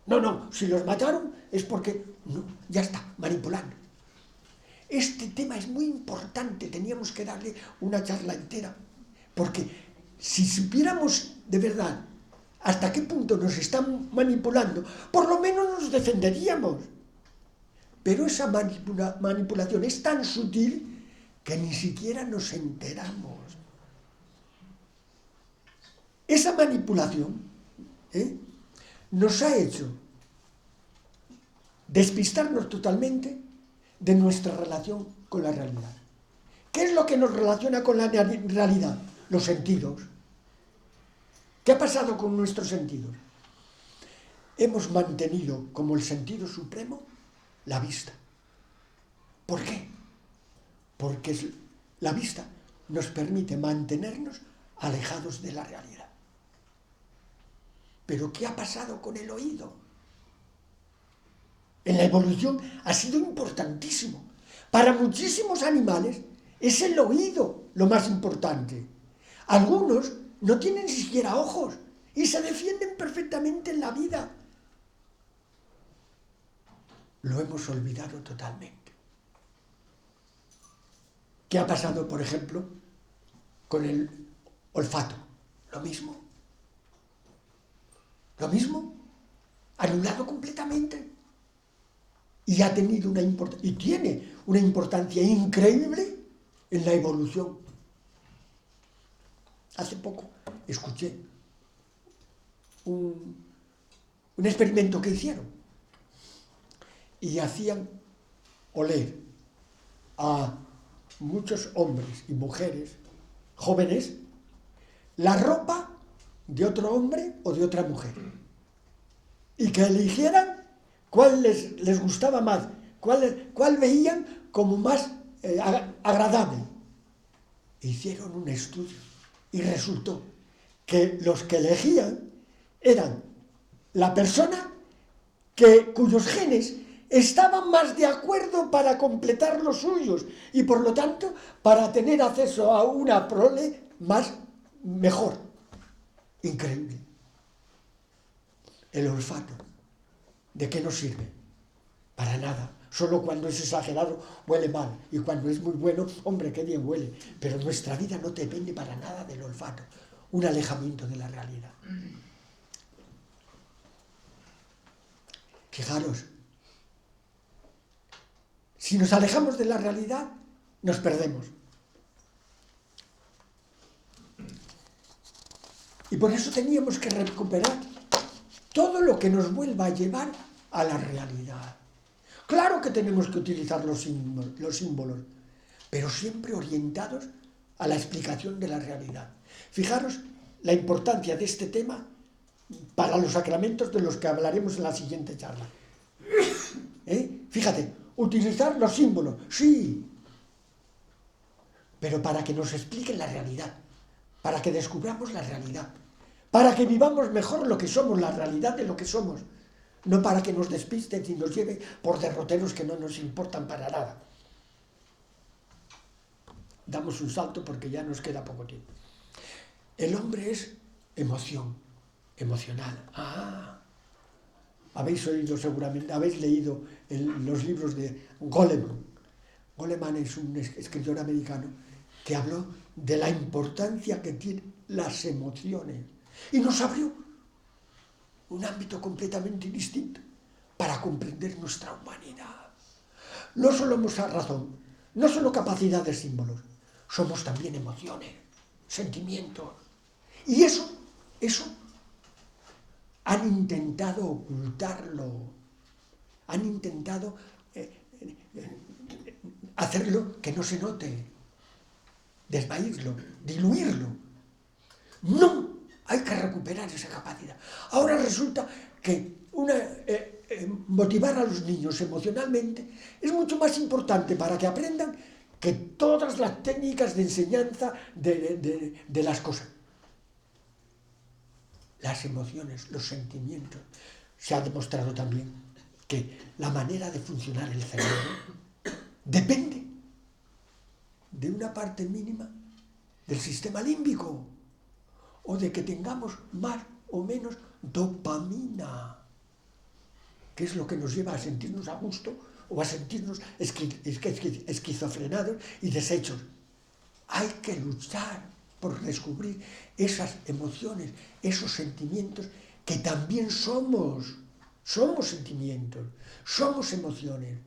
No, si los mataron es porque, no, ya está, manipulando. Este tema es muy importante, teníamos que darle una charla entera, porque si supiéramos de verdad hasta qué punto nos están manipulando, por lo menos nos defenderíamos. Pero esa manipulación es tan sutil que ni siquiera nos enteramos. Esa manipulación nos ha hecho despistarnos totalmente de nuestra relación con la realidad. ¿Qué es lo que nos relaciona con la realidad? Los sentidos. ¿Qué ha pasado con nuestros sentidos? Hemos mantenido como el sentido supremo la vista. ¿Por qué? Porque la vista nos permite mantenernos alejados de la realidad. ¿Pero qué ha pasado con el oído? En la evolución ha sido importantísimo. Para muchísimos animales es el oído lo más importante. Algunos no tienen ni siquiera ojos y se defienden perfectamente en la vida. Lo hemos olvidado totalmente. ¿Qué ha pasado, por ejemplo, con el olfato? Lo mismo. Lo mismo, anulado completamente. Y ha tenido y tiene una importancia increíble en la evolución. Hace poco escuché un experimento que hicieron y hacían oler a muchos hombres y mujeres jóvenes la ropa de otro hombre o de otra mujer y que eligieran cuál les gustaba más, cuál veían como más agradable. Hicieron un estudio y resultó que los que elegían eran la persona cuyos genes estaban más de acuerdo para completar los suyos y por lo tanto para tener acceso a una prole mejor. Increíble. El olfato, ¿de qué nos sirve? Para nada. Solo cuando es exagerado huele mal y cuando es muy bueno, hombre, qué bien huele. Pero nuestra vida no depende para nada del olfato. Un alejamiento de la realidad. Fijaros, si nos alejamos de la realidad, nos perdemos. Y por eso teníamos que recuperar todo lo que nos vuelva a llevar a la realidad. Claro que tenemos que utilizar los símbolos, pero siempre orientados a la explicación de la realidad. Fijaros la importancia de este tema para los sacramentos de los que hablaremos en la siguiente charla. Fíjate, utilizar los símbolos, sí, pero para que nos expliquen la realidad, para que descubramos la realidad, para que vivamos mejor lo que somos, la realidad de lo que somos, no para que nos despisten y nos lleven por derroteros que no nos importan para nada. Damos un salto porque ya nos queda poco tiempo. El hombre es emoción, emocional. Habéis oído seguramente, habéis leído los libros de Goleman. Goleman es un escritor americano que habló de la importancia que tienen las emociones y nos abrió un ámbito completamente distinto. para comprender nuestra humanidad. No solo nuestra razón, no solo capacidad de símbolos, somos también emociones, sentimientos. Y eso han intentado ocultarlo, han intentado hacerlo que no se note, desvairlo, diluirlo. No, hay que recuperar esa capacidad. Ahora resulta que motivar a los niños emocionalmente es mucho más importante para que aprendan que todas las técnicas de enseñanza de las cosas. Las emociones, los sentimientos. Se ha demostrado también que la manera de funcionar el cerebro depende de una parte mínima del sistema límbico, o de que tengamos más o menos dopamina, que es lo que nos lleva a sentirnos a gusto o a sentirnos esquizofrenados y deshechos. Hay que luchar por descubrir esas emociones, esos sentimientos que también somos sentimientos, somos emociones.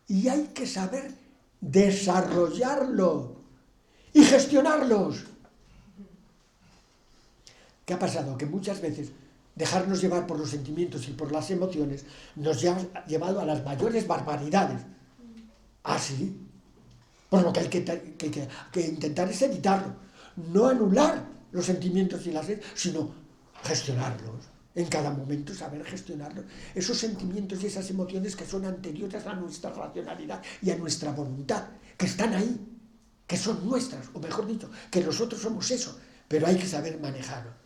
Y hay que saber desarrollarlo y gestionarlos. ¿Qué ha pasado? Que muchas veces dejarnos llevar por los sentimientos y por las emociones nos ha llevado a las mayores barbaridades. ¿Ah, sí? Por lo que hay que intentar es evitarlo. No anular los sentimientos y las emociones, sino gestionarlos. En cada momento saber gestionarlos. Esos sentimientos y esas emociones que son anteriores a nuestra racionalidad y a nuestra voluntad, que están ahí, que son nuestras, o mejor dicho, que nosotros somos eso, pero hay que saber manejarlo.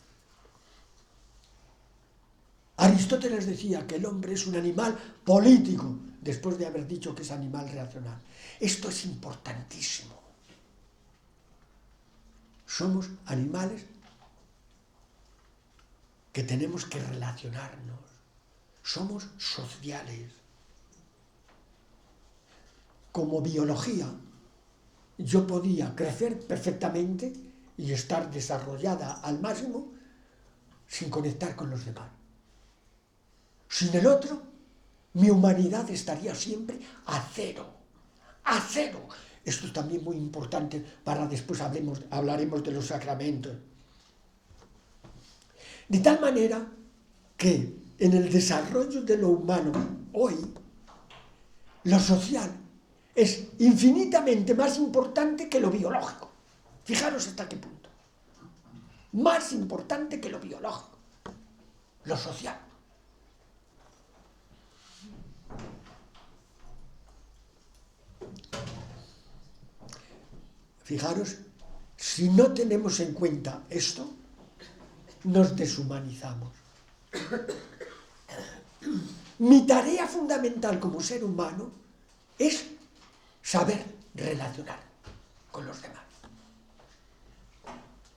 Aristóteles decía que el hombre es un animal político, después de haber dicho que es animal racional. Esto es importantísimo. Somos animales que tenemos que relacionarnos. Somos sociales. Como biología, yo podía crecer perfectamente y estar desarrollada al máximo sin conectar con los demás. Sin el otro, mi humanidad estaría siempre a cero. A cero. Esto es también muy importante para después hablaremos de los sacramentos. De tal manera que en el desarrollo de lo humano hoy, lo social es infinitamente más importante que lo biológico. Fijaros hasta qué punto. Más importante que lo biológico. Lo social. Fijaros, si no tenemos en cuenta esto, nos deshumanizamos. Mi tarea fundamental como ser humano es saber relacionar con los demás,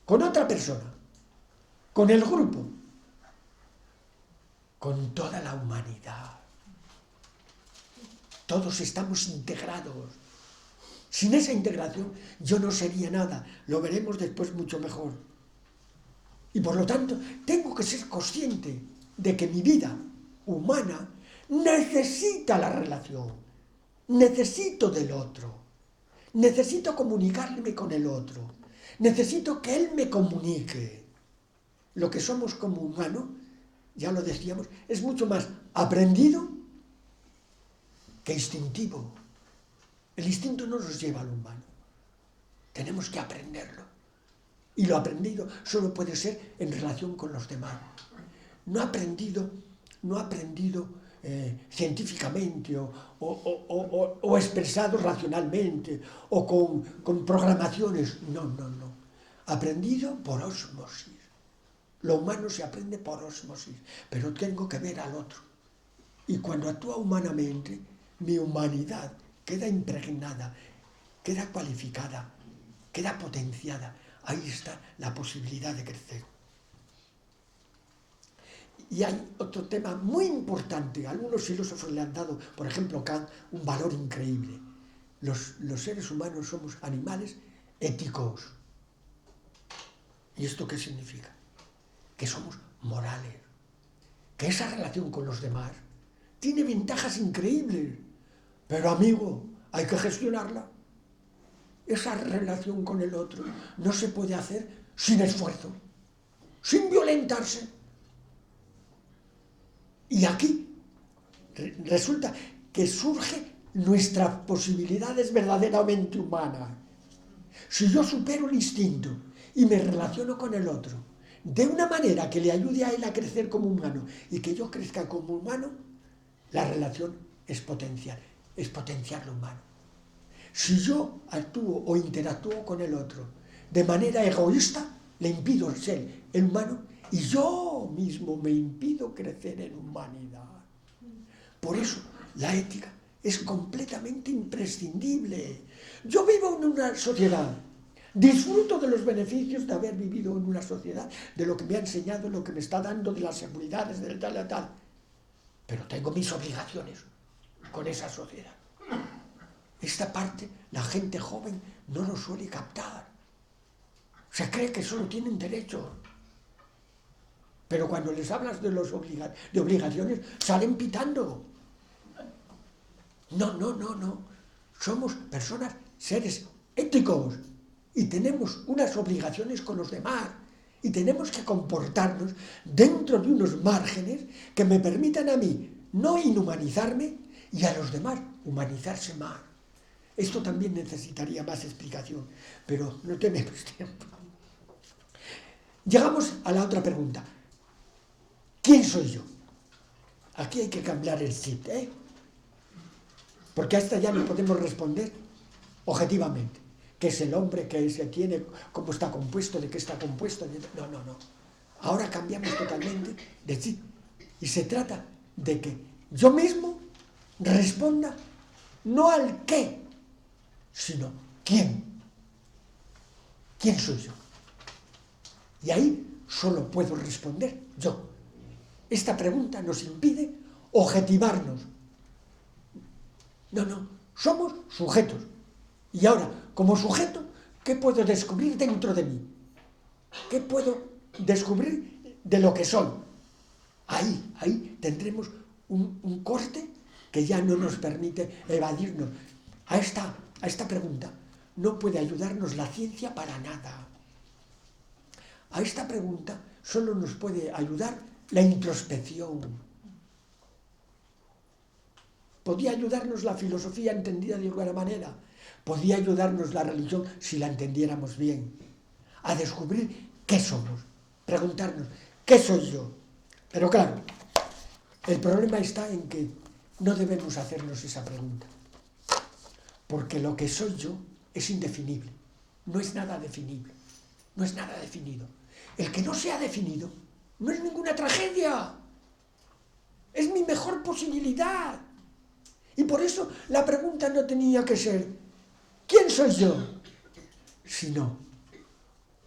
con otra persona, con el grupo, con toda la humanidad. Todos estamos integrados. Sin esa integración yo no sería nada, lo veremos después mucho mejor. Y por lo tanto tengo que ser consciente de que mi vida humana necesita la relación, necesito del otro, necesito comunicarme con el otro, necesito que él me comunique. Lo que somos como humanos, ya lo decíamos, es mucho más aprendido que instintivo. El instinto no nos lleva al humano. Tenemos que aprenderlo. Y lo aprendido solo puede ser en relación con los demás. No aprendido científicamente o expresado racionalmente o con programaciones. No. Aprendido por ósmosis. Lo humano se aprende por ósmosis, pero tengo que ver al otro. Y cuando actúa humanamente, mi humanidad queda impregnada, queda cualificada, queda potenciada. Ahí está la posibilidad de crecer. Y hay otro tema muy importante. Algunos filósofos le han dado, por ejemplo Kant, un valor increíble. Los seres humanos somos animales éticos. ¿Y esto qué significa? Que somos morales. Que esa relación con los demás tiene ventajas increíbles, pero amigo, hay que gestionarla. Esa relación con el otro no se puede hacer sin esfuerzo, sin violentarse. Y aquí resulta que surge nuestras posibilidades verdaderamente humanas. Si yo supero el instinto y me relaciono con el otro de una manera que le ayude a él a crecer como humano y que yo crezca como humano, la relación es potenciar lo humano. Si yo actúo o interactúo con el otro de manera egoísta, le impido ser el humano y yo mismo me impido crecer en humanidad. Por eso la ética es completamente imprescindible. Yo vivo en una sociedad, disfruto de los beneficios de haber vivido en una sociedad, de lo que me ha enseñado, lo que me está dando, de las seguridades, del tal, pero tengo mis obligaciones con esa sociedad. Esta parte la gente joven no lo suele captar. Se cree que solo tienen derechos. Pero cuando les hablas de obligaciones, salen pitando. No. Somos personas, seres éticos. Y tenemos unas obligaciones con los demás. Y tenemos que comportarnos dentro de unos márgenes que me permitan a mí no inhumanizarme y a los demás humanizarse más. Esto también necesitaría más explicación, pero no tenemos tiempo. Llegamos a la otra pregunta. ¿Quién soy yo? Aquí hay que cambiar el chip, porque a esta ya no podemos responder objetivamente. ¿Qué es el hombre? ¿Qué se tiene? ¿Cómo está compuesto? ¿De qué está compuesto? No. Ahora cambiamos totalmente de chip. Y se trata de que yo mismo responda no al qué, sino quién. ¿Quién soy yo? Y ahí solo puedo responder yo. Esta pregunta nos impide objetivarnos. No, somos sujetos. Y ahora, como sujeto, ¿qué puedo descubrir dentro de mí? ¿Qué puedo descubrir de lo que soy? Ahí tendremos un corte que ya no nos permite evadirnos. A esta pregunta no puede ayudarnos la ciencia para nada. A esta pregunta solo nos puede ayudar la introspección. Podía ayudarnos la filosofía entendida de alguna manera. Podía ayudarnos la religión si la entendiéramos bien. A descubrir qué somos. Preguntarnos, ¿qué soy yo? Pero claro, el problema está en que no debemos hacernos esa pregunta. Porque lo que soy yo es indefinible. No es nada definible. No es nada definido. El que no sea definido no es ninguna tragedia. Es mi mejor posibilidad. Y por eso la pregunta no tenía que ser ¿quién soy yo? Sino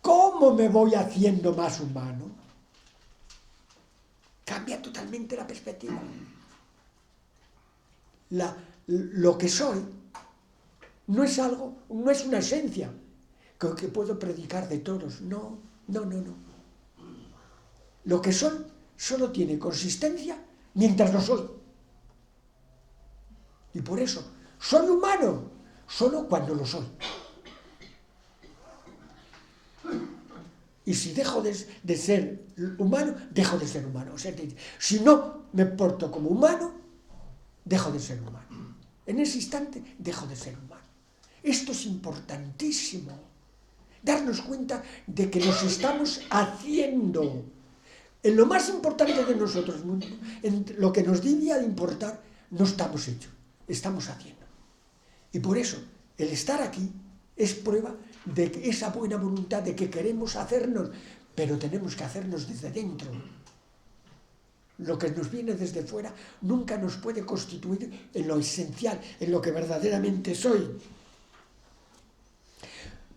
¿cómo me voy haciendo más humano? Cambia totalmente la perspectiva. Lo que soy no es algo, no es una esencia que puedo predicar de todos. No. Lo que soy solo tiene consistencia mientras lo soy. Y por eso, soy humano solo cuando lo soy. Y si dejo de ser humano, dejo de ser humano. O sea, si no me porto como humano, dejo de ser humano. En ese instante, dejo de ser humano. Esto es importantísimo. Darnos cuenta de que nos estamos haciendo. En lo más importante de nosotros, en lo que nos debía de importar, no estamos hechos, estamos haciendo. Y por eso, el estar aquí es prueba de esa buena voluntad de que queremos hacernos, pero tenemos que hacernos desde dentro. Lo que nos viene desde fuera nunca nos puede constituir en lo esencial, en lo que verdaderamente soy.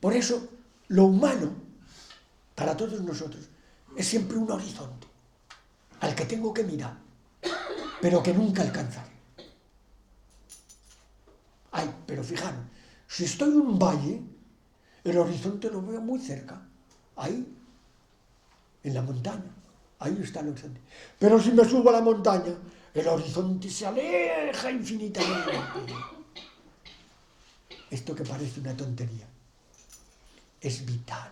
Por eso, lo humano, para todos nosotros, es siempre un horizonte al que tengo que mirar, pero que nunca alcanzaré. Pero fijaros, si estoy en un valle, el horizonte lo veo muy cerca, ahí, en la montaña, ahí está el horizonte. Pero si me subo a la montaña, el horizonte se aleja infinitamente. Esto que parece una tontería es vital,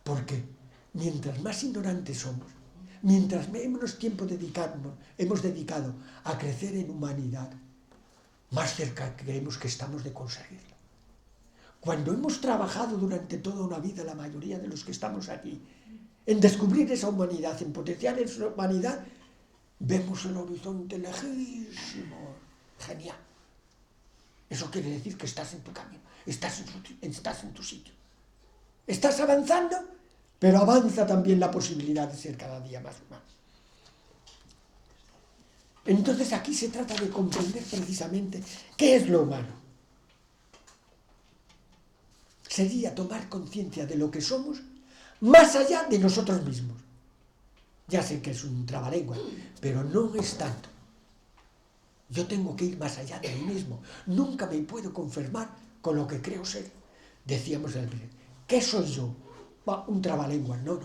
porque mientras más ignorantes somos, mientras menos tiempo hemos dedicado a crecer en humanidad, más cerca creemos que estamos de conseguirlo. Cuando hemos trabajado durante toda una vida, la mayoría de los que estamos aquí, en descubrir esa humanidad, en potenciar esa humanidad, vemos el horizonte lejísimo. Genial. Eso quiere decir que estás en tu camino, estás en tu sitio. Estás avanzando, pero avanza también la posibilidad de ser cada día más humano. Entonces aquí se trata de comprender precisamente qué es lo humano. Sería tomar conciencia de lo que somos más allá de nosotros mismos. Ya sé que es un trabalengua, pero no es tanto. Yo tengo que ir más allá de mí mismo. Nunca me puedo conformar con lo que creo ser. Decíamos el primer. ¿Qué soy yo? Un trabalenguas, no.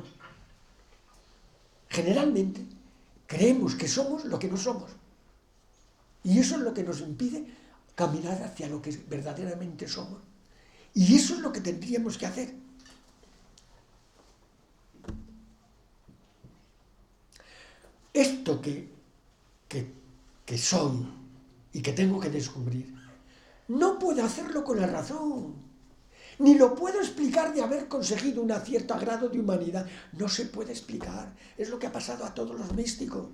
Generalmente creemos que somos lo que no somos. Y eso es lo que nos impide caminar hacia lo que verdaderamente somos. Y eso es lo que tendríamos que hacer. Esto que soy y que tengo que descubrir, no puedo hacerlo con la razón, ni lo puedo explicar de haber conseguido un cierto grado de humanidad. No se puede explicar. Es lo que ha pasado a todos los místicos.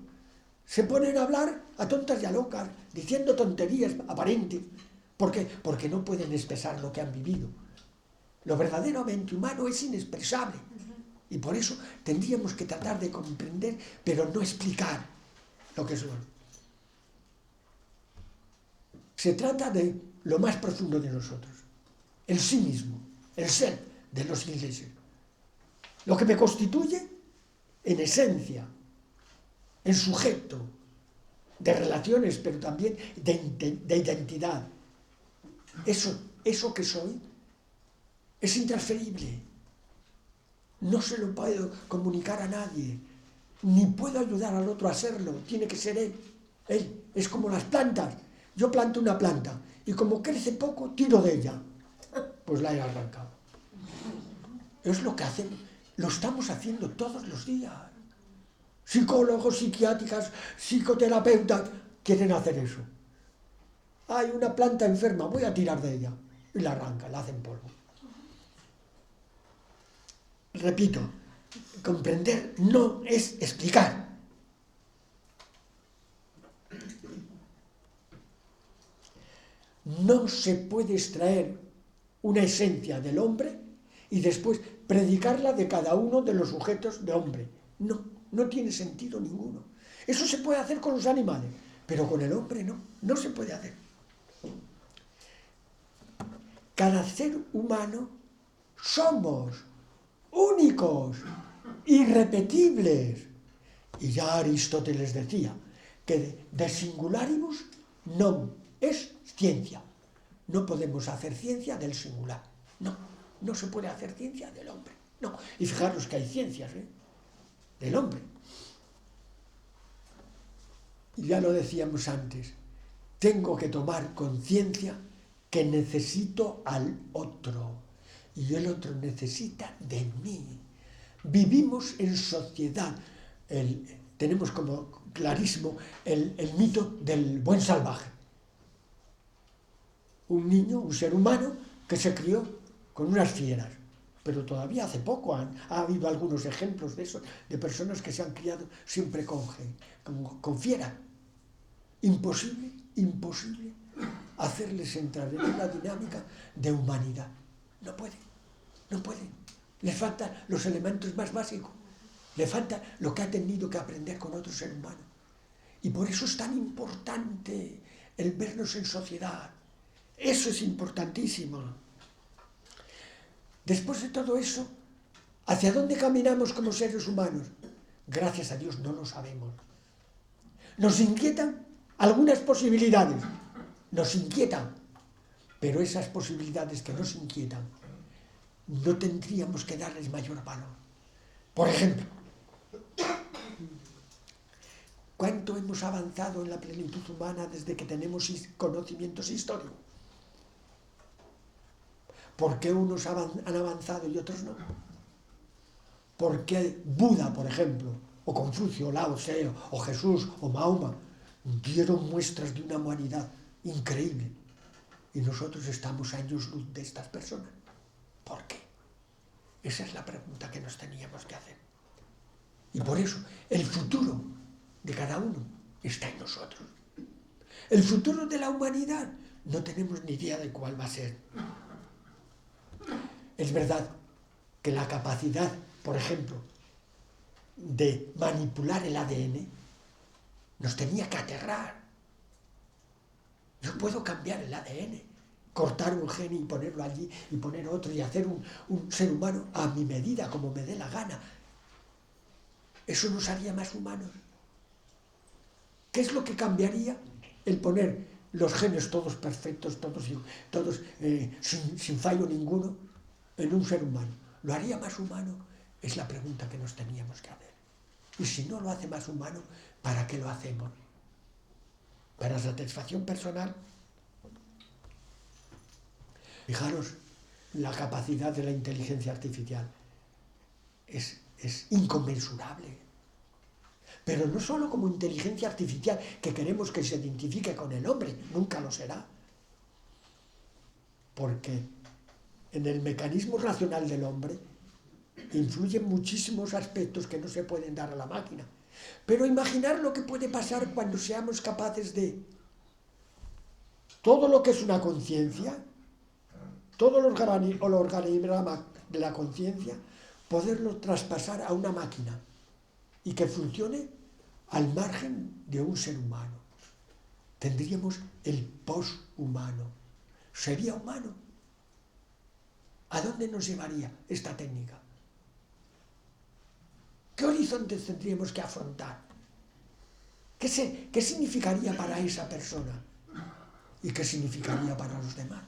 Se ponen a hablar a tontas y a locas, diciendo tonterías aparentes. ¿Por qué? Porque no pueden expresar lo que han vivido. Lo verdaderamente humano es inexpresable. Y por eso tendríamos que tratar de comprender, pero no explicar lo que son. Se trata de lo más profundo de nosotros, el sí mismo, el ser de los ingleses. Lo que me constituye en esencia, en sujeto de relaciones, pero también de identidad. Eso que soy es intransferible. No se lo puedo comunicar a nadie, ni puedo ayudar al otro a serlo. Tiene que ser él. Él es como las plantas. Yo planto una planta y como crece poco, tiro de ella. Pues la he arrancado. Es lo que hacen, lo estamos haciendo todos los días. Psicólogos, psiquiátricas, psicoterapeutas quieren hacer eso. Hay una planta enferma, voy a tirar de ella. Y la arrancan, la hacen polvo. Repito, comprender no es explicar. No se puede extraer una esencia del hombre y después predicarla de cada uno de los sujetos de hombre. No tiene sentido ninguno. Eso se puede hacer con los animales, pero con el hombre no se puede hacer. Cada ser humano somos únicos, irrepetibles. Y ya Aristóteles decía que de singularibus non es ciencia. No podemos hacer ciencia del singular. No se puede hacer ciencia del hombre. No. Y fijaros que hay ciencias del hombre. Y ya lo decíamos antes, tengo que tomar conciencia que necesito al otro. Y el otro necesita de mí. Vivimos en sociedad. Tenemos como clarísimo el mito del buen salvaje. Un niño, un ser humano, que se crió con unas fieras. Pero todavía hace poco ha habido algunos ejemplos de eso, de personas que se han criado siempre con fiera. Imposible hacerles entrar en una dinámica de humanidad. No pueden. Les faltan los elementos más básicos. Le falta lo que ha tenido que aprender con otro ser humano. Y por eso es tan importante el vernos en sociedad. Eso es importantísimo. Después de todo eso, ¿hacia dónde caminamos como seres humanos? Gracias a Dios no lo sabemos. Nos inquietan algunas posibilidades. Nos inquietan. Pero esas posibilidades que nos inquietan, no tendríamos que darles mayor valor. Por ejemplo, ¿Cuánto hemos avanzado en la plenitud humana desde que tenemos conocimientos históricos? ¿Por qué unos han avanzado y otros no? ¿Por qué Buda, por ejemplo, o Confucio, o Lao Tse, o Jesús, o Mahoma, dieron muestras de una humanidad increíble? Y nosotros estamos a años luz de estas personas. ¿Por qué? Esa es la pregunta que nos teníamos que hacer. Y por eso, el futuro de cada uno está en nosotros. El futuro de la humanidad no tenemos ni idea de cuál va a ser. Es verdad que la capacidad, por ejemplo, de manipular el ADN nos tenía que aterrar. Yo puedo cambiar el ADN, cortar un gen y ponerlo allí y poner otro y hacer un ser humano a mi medida, como me dé la gana. Eso nos haría más humanos. ¿Qué es lo que cambiaría? El poner los genes todos perfectos, todos sin fallo ninguno, en un ser humano. ¿Lo haría más humano? Es la pregunta que nos teníamos que hacer. Y si no lo hace más humano, ¿para qué lo hacemos? ¿Para satisfacción personal? Fijaros, la capacidad de la inteligencia artificial es inconmensurable. Pero no solo como inteligencia artificial, que queremos que se identifique con el hombre, nunca lo será. Porque en el mecanismo racional del hombre influyen muchísimos aspectos que no se pueden dar a la máquina. Pero imaginar lo que puede pasar cuando seamos capaces de todo lo que es una conciencia, todo el organigrama de la conciencia, poderlo traspasar a una máquina y que funcione al margen de un ser humano. Tendríamos el poshumano. ¿Sería humano? ¿A dónde nos llevaría esta técnica? ¿Qué horizontes tendríamos que afrontar? ¿Qué significaría para esa persona? ¿Y qué significaría para los demás?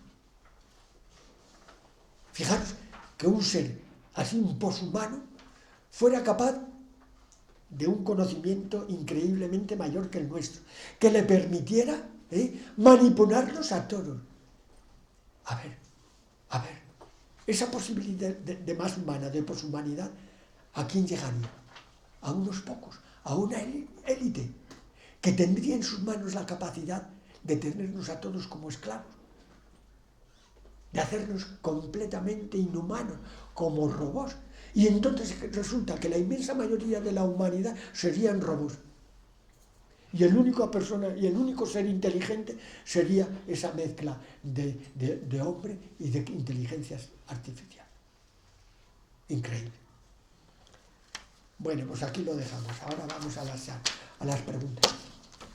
Fijaros que un ser así, un poshumano, fuera capaz de un conocimiento increíblemente mayor que el nuestro, que le permitiera manipularlos a todos. A ver, esa posibilidad de más humana, de poshumanidad, ¿a quién llegaría? A unos pocos, a una élite, que tendría en sus manos la capacidad de tenernos a todos como esclavos, de hacernos completamente inhumanos, como robots. Y entonces resulta que la inmensa mayoría de la humanidad serían robots. Y el único ser inteligente sería esa mezcla de hombre y de inteligencias artificiales. Increíble. Bueno, pues aquí lo dejamos. Ahora vamos a las preguntas,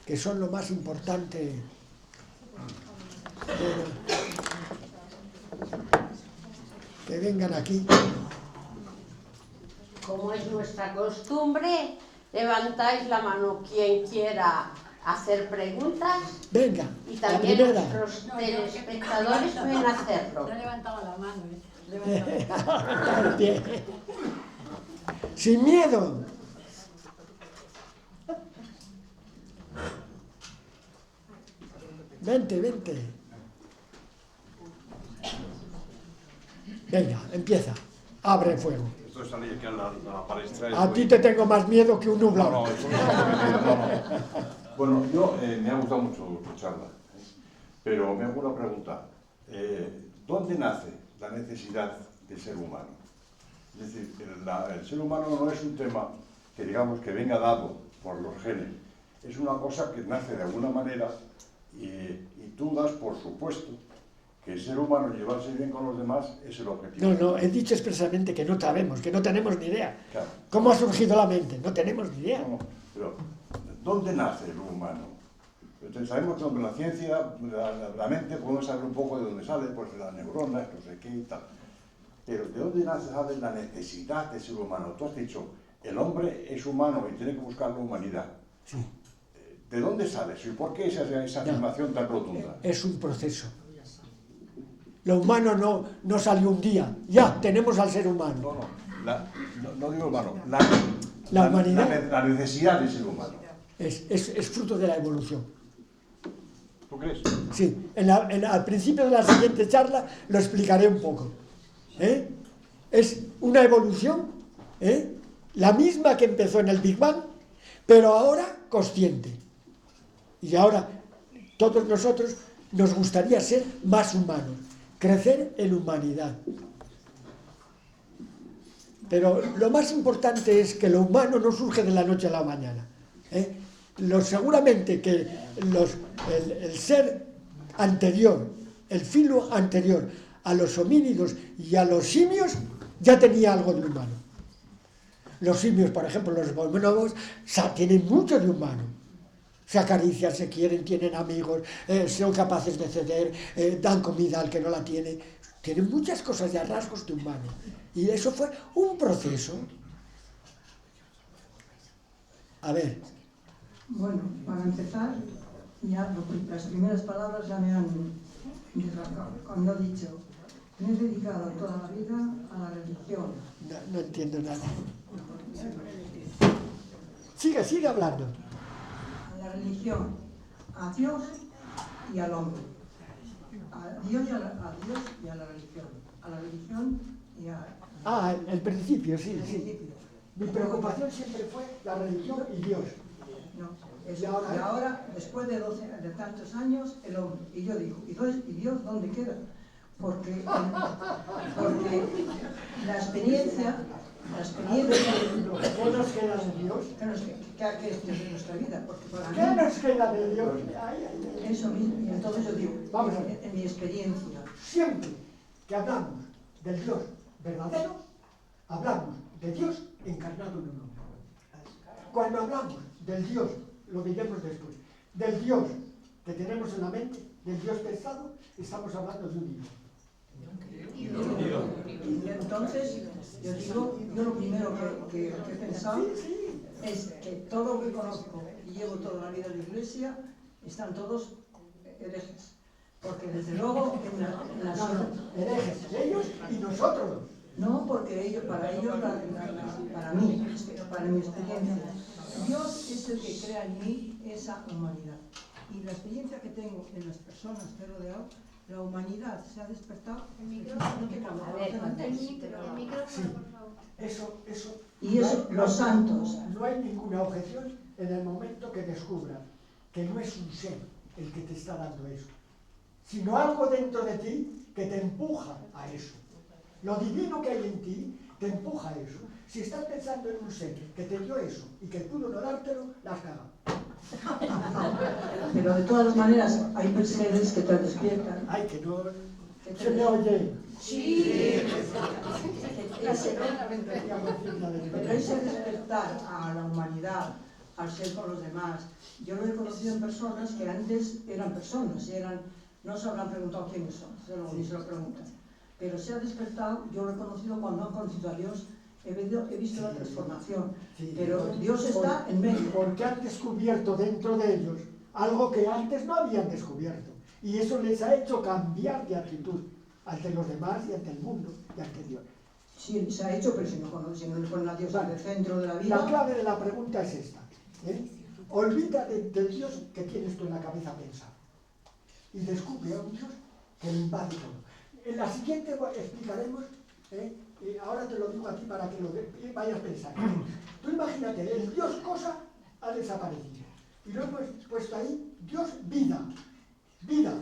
que son lo más importante. Que vengan aquí. Como es nuestra costumbre, levantáis la mano quien quiera hacer preguntas. Venga, y también los telespectadores pueden hacerlo. No levantaba la mano, Bien. Sin miedo. Vente. Venga, empieza. Abre fuego. Esto salí aquí a la palestra. A ti te tengo más miedo que un nublado. No, eso no. Bueno, yo me ha gustado mucho escucharla, pero me hago una pregunta. ¿Dónde nace la necesidad de ser humano? Es decir, el ser humano no es un tema que digamos que venga dado por los genes. Es una cosa que nace de alguna manera y tú das por supuesto que el ser humano, llevarse bien con los demás, es el objetivo. No, he dicho expresamente que no sabemos, que no tenemos ni idea. Claro. ¿Cómo ha surgido la mente? No tenemos ni idea. No, pero ¿dónde nace el humano? Entonces, sabemos que la ciencia, la mente, podemos saber un poco de dónde sale, pues de las neuronas, no sé qué y tal. Pero ¿de dónde nace la necesidad de ser humano? Tú has dicho, el hombre es humano y tiene que buscar la humanidad. Sí. ¿De dónde sale eso? ¿Y por qué esa afirmación tan rotunda? Es un proceso. Lo humano no salió un día. Ya, tenemos al ser humano. No digo humano. La humanidad. La necesidad de ser humano. Es fruto de la evolución. ¿Tú crees? Sí, al principio de la siguiente charla lo explicaré un poco. Es una evolución, la misma que empezó en el Big Bang, pero ahora consciente. Y ahora todos nosotros nos gustaría ser más humanos, crecer en humanidad. Pero lo más importante es que lo humano no surge de la noche a la mañana. Seguramente que el ser anterior, el filo anterior a los homínidos y a los simios, ya tenía algo de humano. Los simios, por ejemplo, los bonobos, tienen mucho de humano. Se acarician, se quieren, tienen amigos, son capaces de ceder, dan comida al que no la tiene. Tienen muchas cosas ya, rasgos de humano. Y eso fue un proceso. A ver. Bueno, para empezar, ya las primeras palabras ya me han cuando he dicho, me he dedicado toda la vida a la religión. No entiendo nada. Sigue hablando. A la religión, a Dios y al hombre. A Dios y a la religión. A la religión y a... El principio, sí. principio. Mi preocupación siempre fue la religión y Dios. No, y ahora, después de tantos años, el hombre. Y yo digo, ¿y Dios dónde queda? Porque la experiencia ¿Qué nos queda de Dios? que es de nuestra vida, porque para ¿Qué mí, nos queda de Dios? eso mismo, y entonces yo digo, Vamos a ver. en mi experiencia, Siempre que hablamos del Dios verdadero, hablamos de Dios encarnado en un hombre. Cuando hablamos del Dios, lo diremos después, del Dios que tenemos en la mente, del Dios pensado, estamos hablando de un Dios. y entonces yo lo primero que he pensado es que todo lo que conozco y llevo toda la vida en la iglesia están todos herejes, porque desde luego Herejes, ellos y nosotros. no, porque para mí, para mi experiencia, Dios es el que crea en mí esa humanidad. Y la experiencia que tengo en las personas que he rodeado, la humanidad se ha despertado. Eso. Y los santos. No hay ninguna objeción en el momento que descubran que no es un ser el que te está dando eso, sino algo dentro de ti que te empuja a eso. Lo divino que hay en ti te empuja a eso. Si estás pensando en un ser que te dio eso y que pudo no dártelo, la has cagado. Pero de todas maneras hay seres que te despiertan. Ay, que no... ¿Se me oye? Sí. Pero ese despertar a la humanidad, al ser con los demás, yo lo he conocido en personas que antes eran personas, no se habrán preguntado quiénes son, ni se lo preguntan. Pero se ha despertado, yo lo he conocido cuando han conocido a Dios, he visto la transformación, pero Dios está en medio. Porque han descubierto dentro de ellos algo que antes no habían descubierto. Y eso les ha hecho cambiar de actitud ante los demás y ante el mundo y ante Dios. Sí, se ha hecho, pero si no le ponen a Dios en el centro de la vida... La clave de la pregunta es esta. Olvídate del Dios que tienes tú en la cabeza pensado. Y descubre a un Dios que lo invade todo. En la siguiente explicaremos, y ahora te lo digo a ti para que lo vayas pensando. Tú imagínate, el Dios cosa ha desaparecido. Y lo hemos puesto ahí, Dios vida. Vida.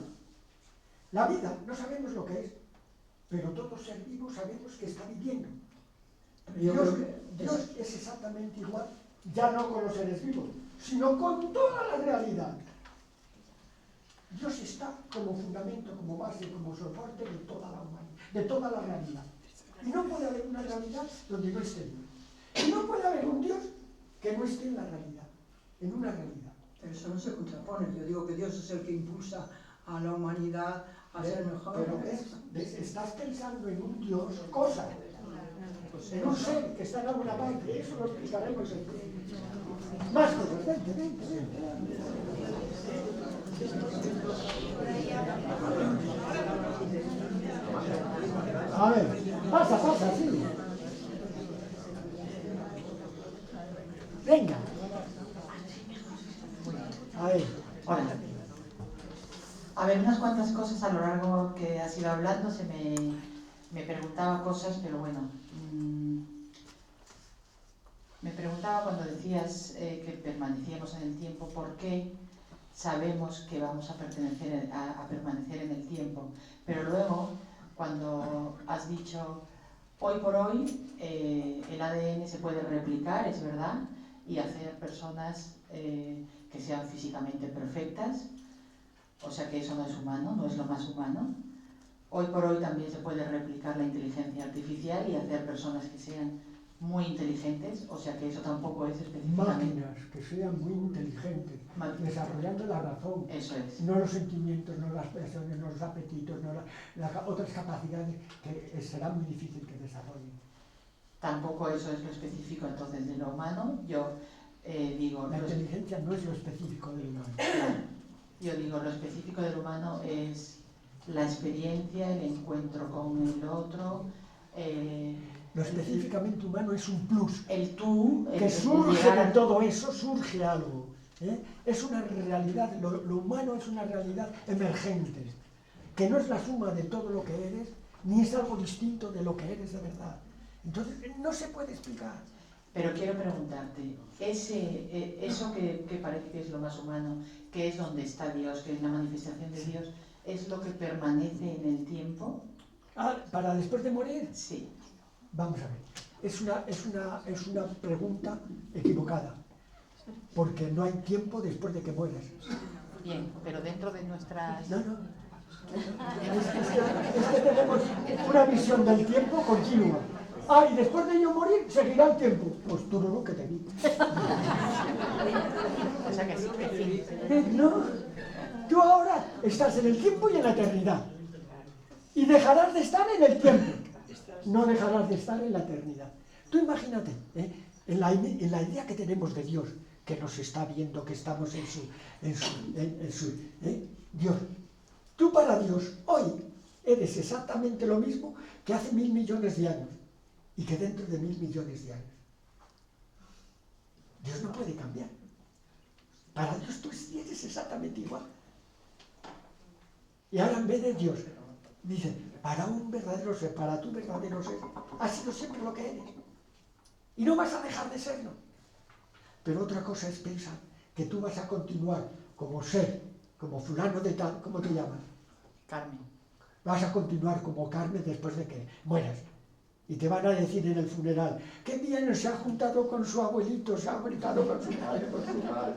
La vida no sabemos lo que es, pero todo ser vivo sabemos que está viviendo. Dios es exactamente igual, ya no con los seres vivos, sino con toda la realidad. Dios está como fundamento, como base, como soporte de toda la humanidad, de toda la realidad. Y no puede haber una realidad donde no esté Dios. Y no puede haber un Dios que no esté en la realidad, en una realidad. Pero eso no se contrapone. Yo digo que Dios es el que impulsa a la humanidad a ser mejor. Pero ves, estás pensando en un Dios cosa, en un ser que está en alguna parte. Eso lo explicaremos después. Más cosas, vente. A ver, pasa, sí. Venga. hablando me preguntaba cosas, pero bueno, me preguntaba cuando decías que permanecíamos en el tiempo, ¿por qué sabemos que vamos a permanecer en el tiempo? Pero luego, cuando has dicho, hoy por hoy el ADN se puede replicar, es verdad, y hacer personas que sean físicamente perfectas, o sea que eso no es humano, no es lo más humano. Hoy por hoy también se puede replicar la inteligencia artificial y hacer personas que sean muy inteligentes, o sea que eso tampoco es específicamente... Máquinas que sean muy inteligentes, desarrollando la razón, Eso es. no los sentimientos, no las pasiones, no los apetitos, no las otras capacidades que será muy difícil que desarrollen. Tampoco eso es lo específico entonces de lo humano. Yo digo... La inteligencia no es lo específico del humano. Yo digo, lo específico del humano es la experiencia, el encuentro con el otro... Lo específicamente humano es un plus. El tú... Que surge de todo eso, surge algo. Es una realidad, lo humano es una realidad emergente, que no es la suma de todo lo que eres, ni es algo distinto de lo que eres de verdad. Entonces, no se puede explicar. Pero quiero preguntarte, eso que parece que es lo más humano, que es donde está Dios, que es la manifestación de Dios, ¿es lo que permanece en el tiempo? ¿Para después de morir? Sí. Vamos a ver, es una pregunta equivocada, porque no hay tiempo después de que mueras. Bien, pero dentro de nuestras... No. Es que tenemos una visión del tiempo continua. Y después de yo morir, seguirá el tiempo. Pues tú no, que te vi. O sea que sí, que sí. No, tú ahora estás en el tiempo y en la eternidad. Y dejarás de estar en el tiempo. No dejarás de estar en la eternidad. Tú imagínate, en la idea que tenemos de Dios, que nos está viendo, que estamos en su Dios. Tú para Dios hoy eres exactamente lo mismo que hace 1000 millones de años y que dentro de 1000 millones de años. Dios no puede cambiar. Para Dios tú eres exactamente igual. Y ahora en vez de Dios, dice, para un verdadero ser, para tu verdadero ser, has sido siempre lo que eres. Y no vas a dejar de serlo. Pero otra cosa es pensar que tú vas a continuar como ser, como fulano de tal, ¿cómo te llamas? Carmen. Vas a continuar como Carmen después de que mueras. Y te van a decir en el funeral, qué bien se ha juntado con su abuelito, se ha juntado con su padre, con su madre.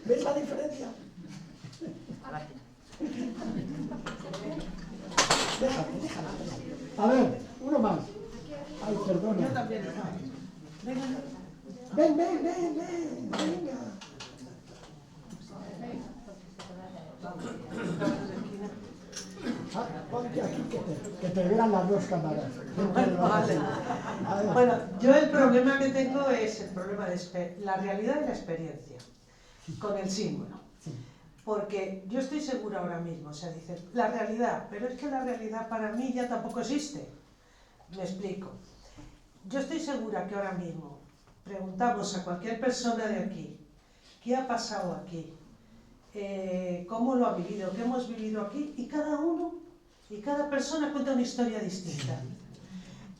¿Ves la diferencia? Déjala. A ver, uno más. Ay, perdona. Yo también. Venga. Ponte aquí que te vean las dos cámaras. Vale. Bueno, yo el problema que tengo es el problema de la realidad y la experiencia, con el símbolo. Sí. Porque yo estoy segura ahora mismo, o sea, dices, la realidad, pero es que la realidad para mí ya tampoco existe. Me explico. Yo estoy segura que ahora mismo preguntamos a cualquier persona de aquí, ¿qué ha pasado aquí? ¿Cómo lo ha vivido? ¿Qué hemos vivido aquí? Y cada uno y cada persona cuenta una historia distinta.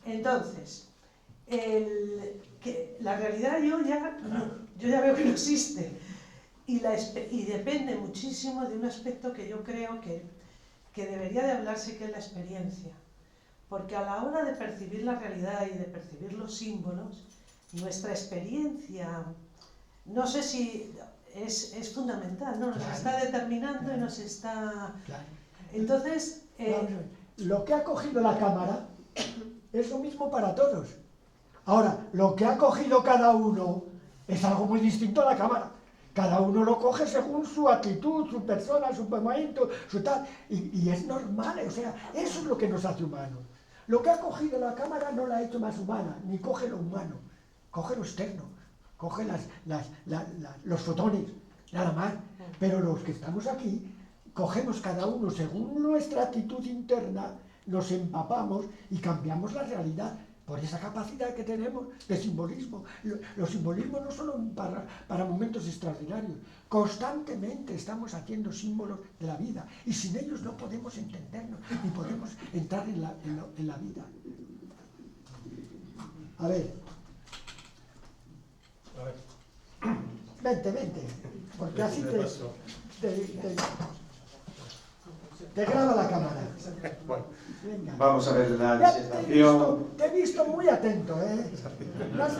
Entonces, la realidad yo ya veo que no existe. Y depende muchísimo de un aspecto que yo creo que debería de hablarse, que es la experiencia. Porque a la hora de percibir la realidad y de percibir los símbolos, nuestra experiencia, no sé si es fundamental, ¿no? Nos está determinando y nos está... Claro. Entonces... Lo que ha cogido la cámara es lo mismo para todos. Ahora, lo que ha cogido cada uno es algo muy distinto a la cámara. Cada uno lo coge según su actitud, su persona, su momento, su tal. Y es normal, o sea, eso es lo que nos hace humanos. Lo que ha cogido la cámara no la ha hecho más humana, ni coge lo humano, coge lo externo, coge los fotones, nada más. Pero los que estamos aquí, cogemos cada uno según nuestra actitud interna, nos empapamos y cambiamos la realidad. por esa capacidad que tenemos de simbolismo. Los simbolismos no solo para momentos extraordinarios, constantemente estamos haciendo símbolos de la vida, y sin ellos no podemos entendernos, ni podemos entrar en la vida. A ver. Vente, porque así te graba la cámara. Bueno, venga. Vamos a ver la Ya disertación. te he visto muy atento, ¿eh? No has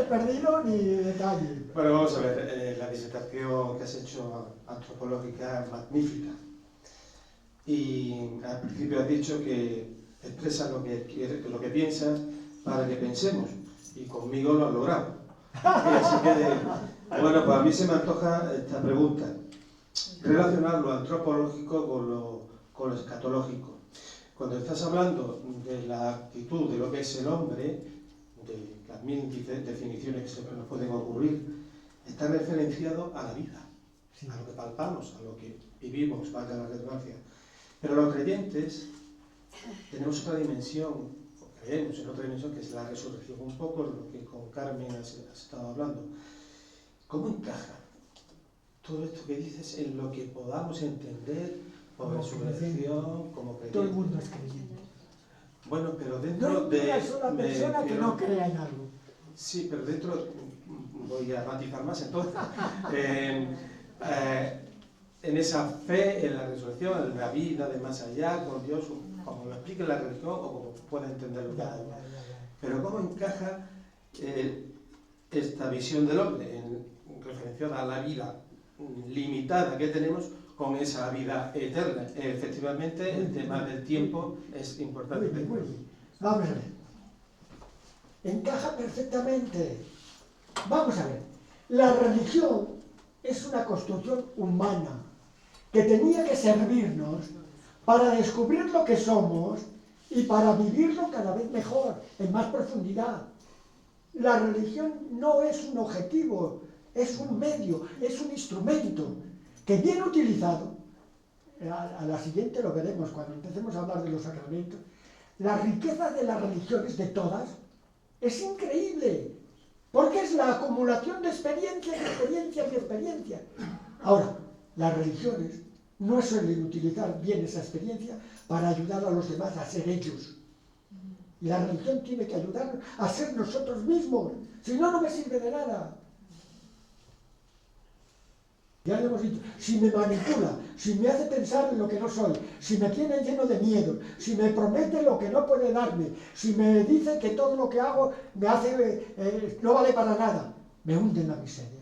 perdido ni detalle. Bueno, vamos a ver, la disertación que has hecho antropológica es magnífica. Y al principio has dicho que expresa lo que piensas para que pensemos. Y conmigo lo has logrado. Y así que, bueno, pues a mí se me antoja esta pregunta. Relacionar lo antropológico con lo escatológico. Cuando estás hablando de la actitud de lo que es el hombre, de las mil definiciones que se nos pueden ocurrir, está referenciado a la vida, a lo que palpamos, a lo que vivimos, valga la redundancia. Pero los creyentes tenemos otra dimensión, o creemos en otra dimensión, que es la resurrección, un poco lo que con Carmen has estado hablando. ¿Cómo encaja todo esto que dices en lo que podamos entender por resurrección, como creyente? Todo el mundo es creyente. Bueno, pero No dentro hay de... una sola persona que no crea en algo. Sí, pero dentro, voy a matizar más entonces, en esa fe, en la resurrección, en la vida de más allá, con Dios, como lo explique la religión o como pueda entenderlo cada uno. Pero ¿cómo encaja esta visión del hombre en referencia a la vida limitada que tenemos con esa vida eterna? Efectivamente, el tema del tiempo es importante. Muy bien. Vamos a ver. Encaja perfectamente. Vamos a ver. La religión es una construcción humana que tenía que servirnos para descubrir lo que somos y para vivirlo cada vez mejor, en más profundidad. La religión no es un objetivo, es un medio, es un instrumento que bien utilizado, a la siguiente lo veremos cuando empecemos a hablar de los sacramentos, la riqueza de las religiones, de todas, es increíble, porque es la acumulación de experiencias y experiencias y experiencias. Ahora, las religiones no suelen utilizar bien esa experiencia para ayudar a los demás a ser ellos. Y la religión tiene que ayudarnos a ser nosotros mismos, si no, no me sirve de nada. Ya le hemos dicho, si me manipula, si me hace pensar en lo que no soy, si me tiene lleno de miedo, si me promete lo que no puede darme, si me dice que todo lo que hago me hace, no vale para nada, me hunde en la miseria.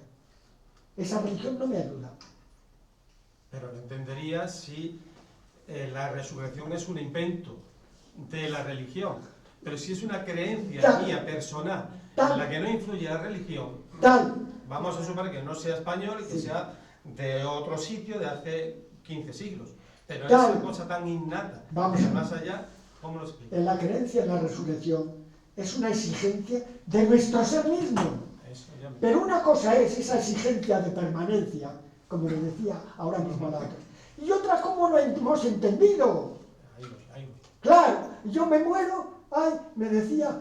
Esa religión no me ayuda. Pero lo entendería si la resurrección es un invento de la religión. Pero si es una creencia mía, personal, en la que no influye la religión, vamos a suponer que no sea español y que sea de otro sitio de hace 15 siglos. Pero esa cosa tan innata, más allá, ¿cómo lo explico? En la creencia en la resurrección es una exigencia de nuestro ser mismo. Pero una cosa es esa exigencia de permanencia, como le decía ahora mismo a la otra. Y otra, ¿cómo lo hemos entendido? Claro, yo me muero, me decía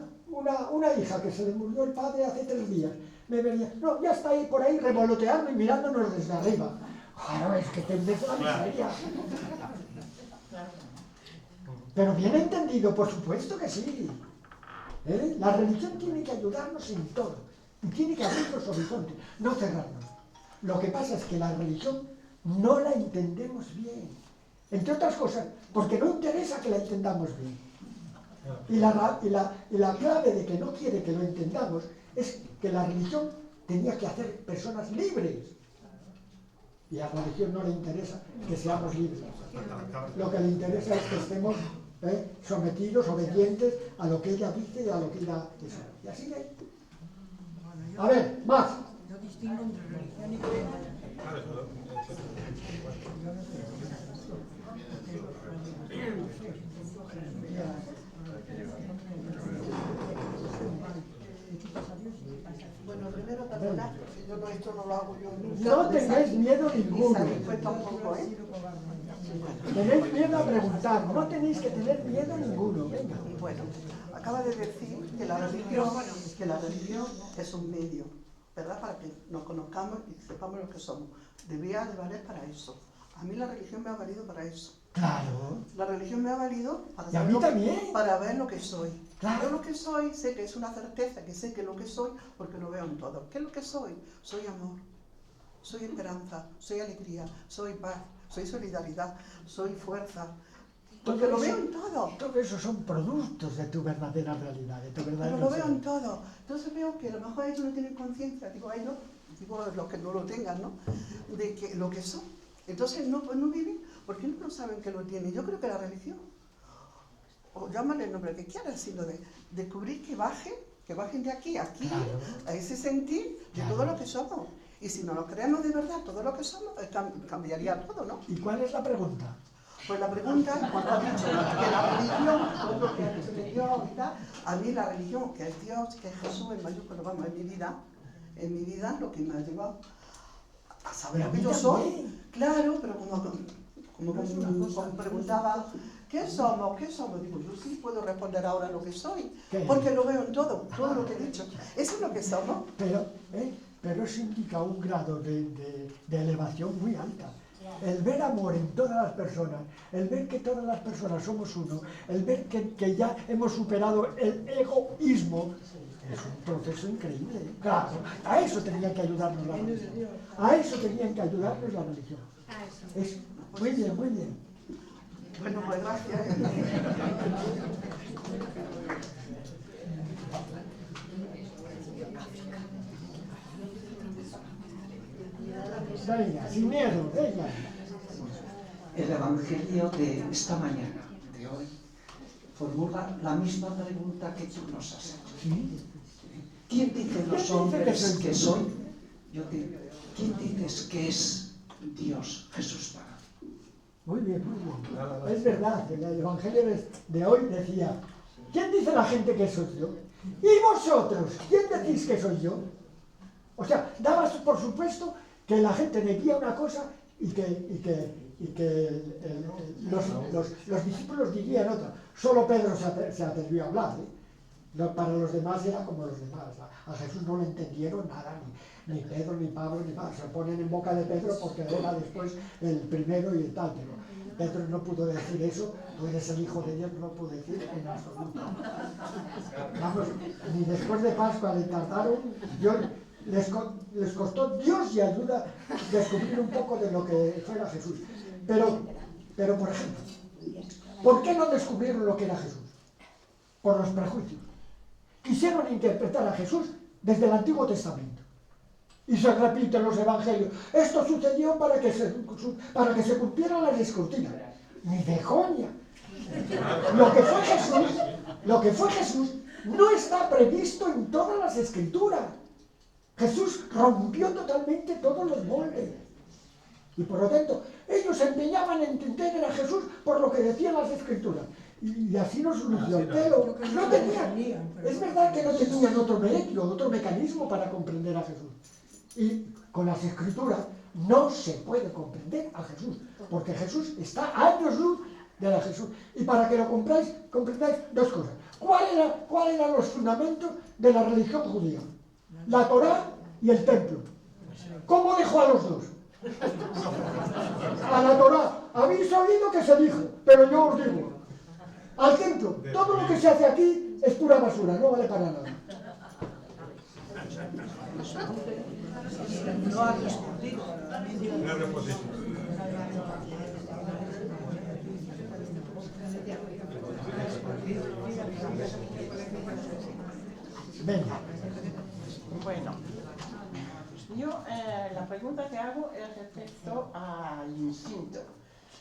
una hija que se le murió el padre hace 3 días. Me venía, no, ya está ahí por ahí revoloteando y mirándonos desde arriba. Claro, es que te hundes la miseria. Pero bien entendido, por supuesto que sí. La religión tiene que ayudarnos en todo. Y tiene que abrir los horizontes, no cerrarnos. Lo que pasa es que la religión no la entendemos bien. Entre otras cosas, porque no interesa que la entendamos bien. Y la clave de que no quiere que lo entendamos es que la religión tenía que hacer personas libres. Y a la religión no le interesa que seamos libres. Lo que le interesa es que estemos sometidos, obedientes a lo que ella dice y a lo que ella es. Y así es. A ver, más. Yo distingo entre religión y creencia. Bueno, primero perdonar, yo esto no lo hago yo nunca. No tengáis miedo ninguno. Y cuesta un poco, Tenéis miedo a preguntar, no tenéis que tener miedo ninguno, venga. Bueno, acaba de decir que la religión es un medio, ¿verdad? Para que nos conozcamos y sepamos lo que somos. Debería de valer para eso. A mí la religión me ha valido para eso. Claro. La religión me ha valido para, Y a mí también. Para ver lo que soy. Claro. Yo lo que soy, sé que es una certeza, que sé que lo que soy, porque lo veo en todo. ¿Qué es lo que soy? Soy amor, soy esperanza, soy alegría, soy paz, soy solidaridad, soy fuerza. Porque lo veo en todo. Todo eso son productos de tu verdadera realidad, de tu verdadera Pero lo veo en todo. Entonces veo que a lo mejor ellos no tienen conciencia, digo los que no lo tengan, ¿no? De que lo que son. Entonces no viven, porque no saben que lo tienen. Yo creo que la religión, o llámale el nombre que quieras, sino de descubrir que bajen de aquí a aquí, claro, a ese sentir de claro, todo lo que somos. Y si no lo creemos de verdad, todo lo que somos, cambiaría todo, ¿no? ¿Y cuál es la pregunta? Pues la pregunta, cuando has dicho que la religión, todo lo que has dicho de Dios y tal, a mí la religión, que es Dios, que es Jesús, en mayúsculo, vamos, en mi vida lo que me ha llevado a saber lo que yo soy. Claro, pero como preguntaba, ¿qué somos? Digo, yo sí puedo responder ahora lo que soy, porque lo veo en todo lo que he dicho. Eso es lo que somos. Pero eso indica un grado de elevación muy alta. El ver amor en todas las personas, el ver que todas las personas somos uno, el ver que ya hemos superado el egoísmo, es un proceso increíble. Claro, a eso tenía que ayudarnos la religión. A eso tenían que ayudarnos la religión. Es, muy bien, muy bien. Bueno, pues gracias. Venga, sin miedo, venga. El Evangelio de esta mañana, de hoy, formula la misma pregunta que tú nos has hecho. ¿Sí? ¿Quién dicen los hombres que soy? Yo digo, ¿quién dices que es Dios, Jesús para mí? Muy bien, muy bien. Es verdad, el Evangelio de hoy decía, ¿quién dice la gente que soy yo? ¿Y vosotros? ¿Quién decís que soy yo? O sea, dabas por supuesto que la gente decía una cosa y que los discípulos dirían otra. Solo Pedro se atrevió a hablar, ¿eh? Para los demás era como los demás. A Jesús no le entendieron nada, ni Pedro, ni Pablo, ni Pablo. Se ponen en boca de Pedro porque era después el primero y el tal. Pero Pedro no pudo decir eso, tú eres el Hijo de Dios, no pudo decir en absoluto. Vamos, ni después de Pascua le tardaron, les costó Dios y ayuda descubrir un poco de lo que fuera Jesús. Pero por ejemplo, ¿por qué no descubrieron lo que era Jesús? Por los prejuicios. Quisieron interpretar a Jesús desde el Antiguo Testamento. Y se repite en los Evangelios. Esto sucedió para que se cumplieran las escrutinas. Ni de coña. Lo que fue Jesús no está previsto en todas las Escrituras. Jesús rompió totalmente todos los moldes. Y por lo tanto, ellos se empeñaban en entender a Jesús por lo que decían las Escrituras. Y así no solucionó. Pero no tenían, es verdad que no tenían otro medio, otro mecanismo para comprender a Jesús. Y con las Escrituras no se puede comprender a Jesús, porque Jesús está a años luz de la Jesús. Y para que lo comprendáis dos cosas. ¿Cuáles eran los fundamentos de la religión judía? La Torá y el templo. ¿Cómo dejó a los dos? A la Torá, habéis oído que se dijo, pero yo os digo. Al templo, todo lo que se hace aquí es pura basura, no vale para nada. No ha respondido. No ha respondido. Venga. Bueno, yo la pregunta que hago es respecto al instinto.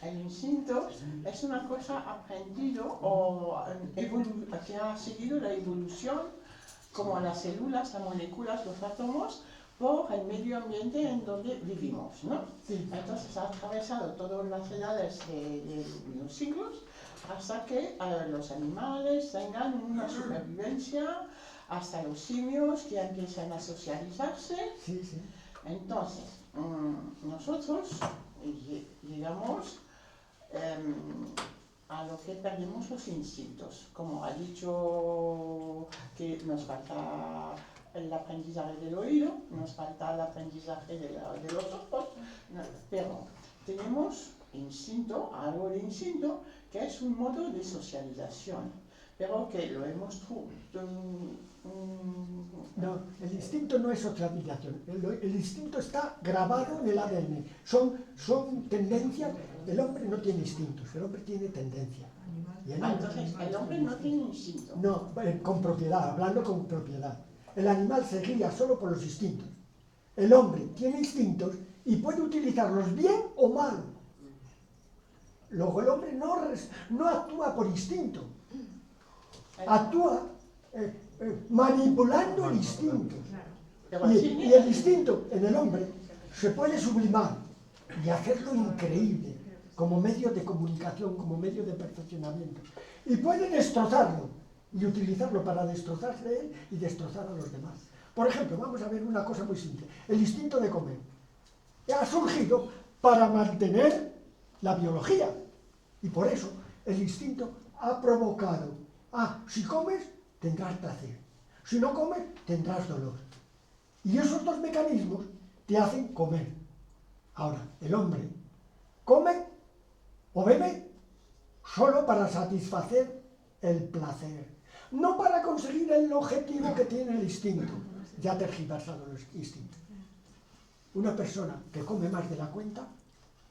El instinto es una cosa aprendido o que ha seguido la evolución, como las células, las moléculas, los átomos, por el medio ambiente en donde vivimos, ¿no? Sí. Entonces ha atravesado todas las edades de los siglos hasta que los animales tengan una supervivencia, hasta los simios que empiezan a socializarse. Sí, sí. Entonces, nosotros llegamos a lo que perdemos los instintos. Como ha dicho que nos falta el aprendizaje del oído, nos falta el aprendizaje de los ojos, pero tenemos instinto, algo de instinto, que es un modo de socialización, pero que lo hemos... No, el instinto no es socialización, el instinto está grabado en el ADN, son tendencias, el hombre no tiene instintos, el hombre tiene tendencias. Entonces, el hombre no tiene instinto. No, con propiedad, hablando con propiedad. El animal se guía solo por los instintos. El hombre tiene instintos y puede utilizarlos bien o mal. Luego el hombre no actúa por instinto, actúa manipulando el instinto. Y el instinto en el hombre se puede sublimar y hacerlo increíble como medio de comunicación, como medio de perfeccionamiento. Y puede destrozarlo y utilizarlo para destrozarse él y destrozar a los demás. Por ejemplo, vamos a ver una cosa muy simple. El instinto de comer ha surgido para mantener la biología. Y por eso el instinto ha provocado, si comes, tendrás placer. Si no comes, tendrás dolor. Y esos dos mecanismos te hacen comer. Ahora, el hombre come o bebe solo para satisfacer el placer, no para conseguir el objetivo que tiene el instinto. Ya ha tergiversado el instinto. Una persona que come más de la cuenta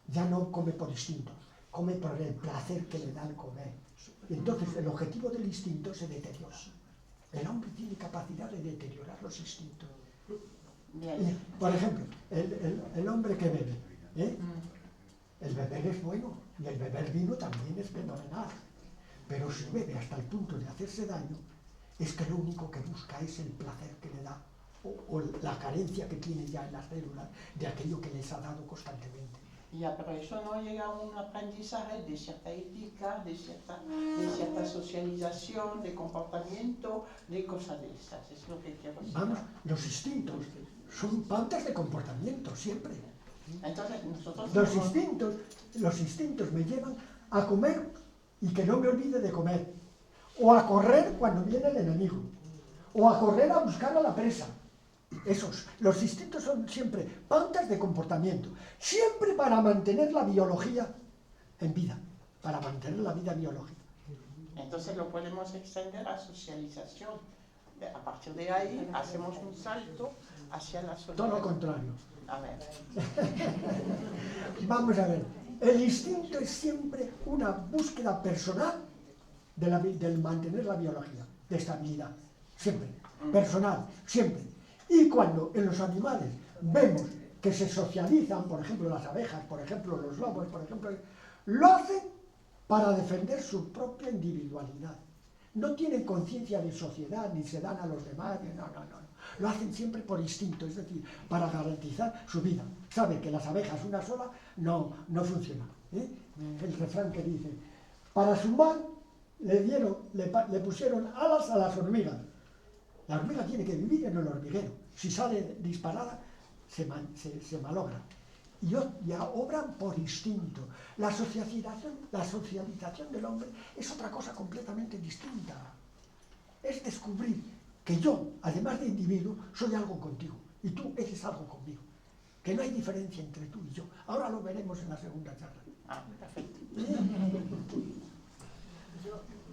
ya no come por instinto, come por el placer que le da el comer. Entonces el objetivo del instinto se deteriora. El hombre tiene capacidad de deteriorar los instintos. Por ejemplo, el hombre que bebe, el beber es bueno y el beber vino también es fenomenal. Pero si bebe hasta el punto de hacerse daño, es que lo único que busca es el placer que le da o la carencia que tiene ya en las células de aquello que les ha dado constantemente. Ya, pero eso no llega a un aprendizaje de cierta ética, de cierta socialización, de comportamiento, de cosas de estas, es lo que quiero decir. Vamos, los instintos son pautas de comportamiento, siempre. Entonces, nosotros... Los instintos me llevan a comer y que no me olvide de comer, o a correr cuando viene el enemigo, o a correr a buscar a la presa. Los instintos son siempre pautas de comportamiento, siempre para mantener la biología en vida, para mantener la vida biológica. Entonces lo podemos extender a socialización. A partir de ahí hacemos un salto hacia la socialización. Todo lo contrario. A ver. Vamos a ver, el instinto es siempre una búsqueda personal del mantener la biología, de estabilidad, siempre, personal, siempre. Y cuando en los animales vemos que se socializan, por ejemplo las abejas, por ejemplo los lobos, por ejemplo, lo hacen para defender su propia individualidad. No tienen conciencia de sociedad, ni se dan a los demás, no. Lo hacen siempre por instinto, es decir, para garantizar su vida. Saben que las abejas una sola no funciona. El refrán que dice, para su mal le pusieron alas a las hormigas. La hormiga tiene que vivir en el hormiguero. Si sale disparada, se malogra. Y ya obran por instinto. La socialización del hombre es otra cosa completamente distinta. Es descubrir que yo, además de individuo, soy algo contigo. Y tú eres algo conmigo. Que no hay diferencia entre tú y yo. Ahora lo veremos en la segunda charla. Perfecto.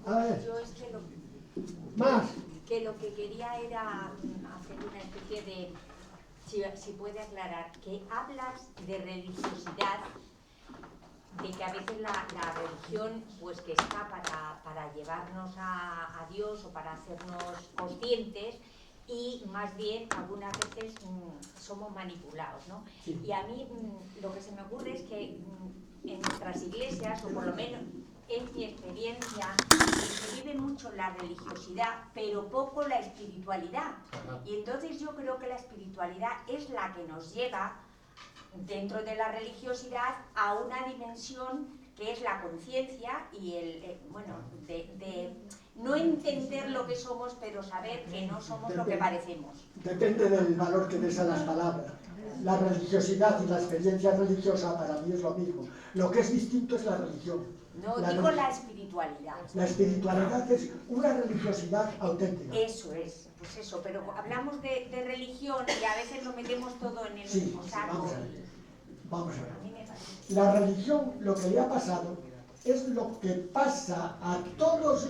A ver. Yo es que Más. Que lo que quería era hacer una especie de, si puede aclarar, que hablas de religiosidad, de que a veces la religión pues que está para llevarnos a Dios o para hacernos conscientes, y más bien algunas veces somos manipulados, ¿no? Sí. Y a mí lo que se me ocurre es que en nuestras iglesias, o por lo menos en mi experiencia, se vive mucho la religiosidad, pero poco la espiritualidad. Y entonces yo creo que la espiritualidad es la que nos lleva, dentro de la religiosidad, a una dimensión que es la conciencia y de no entender lo que somos, pero saber que no somos lo que parecemos. Depende del valor que des a las palabras. La religiosidad y la experiencia religiosa para mí es lo mismo. Lo que es distinto es la religión. No, digo la espiritualidad. La espiritualidad es una religiosidad auténtica. Eso es, pues eso, pero hablamos de religión y a veces lo metemos todo en el mismo saco. Vamos a ver. La religión, lo que le ha pasado, es lo que pasa a todos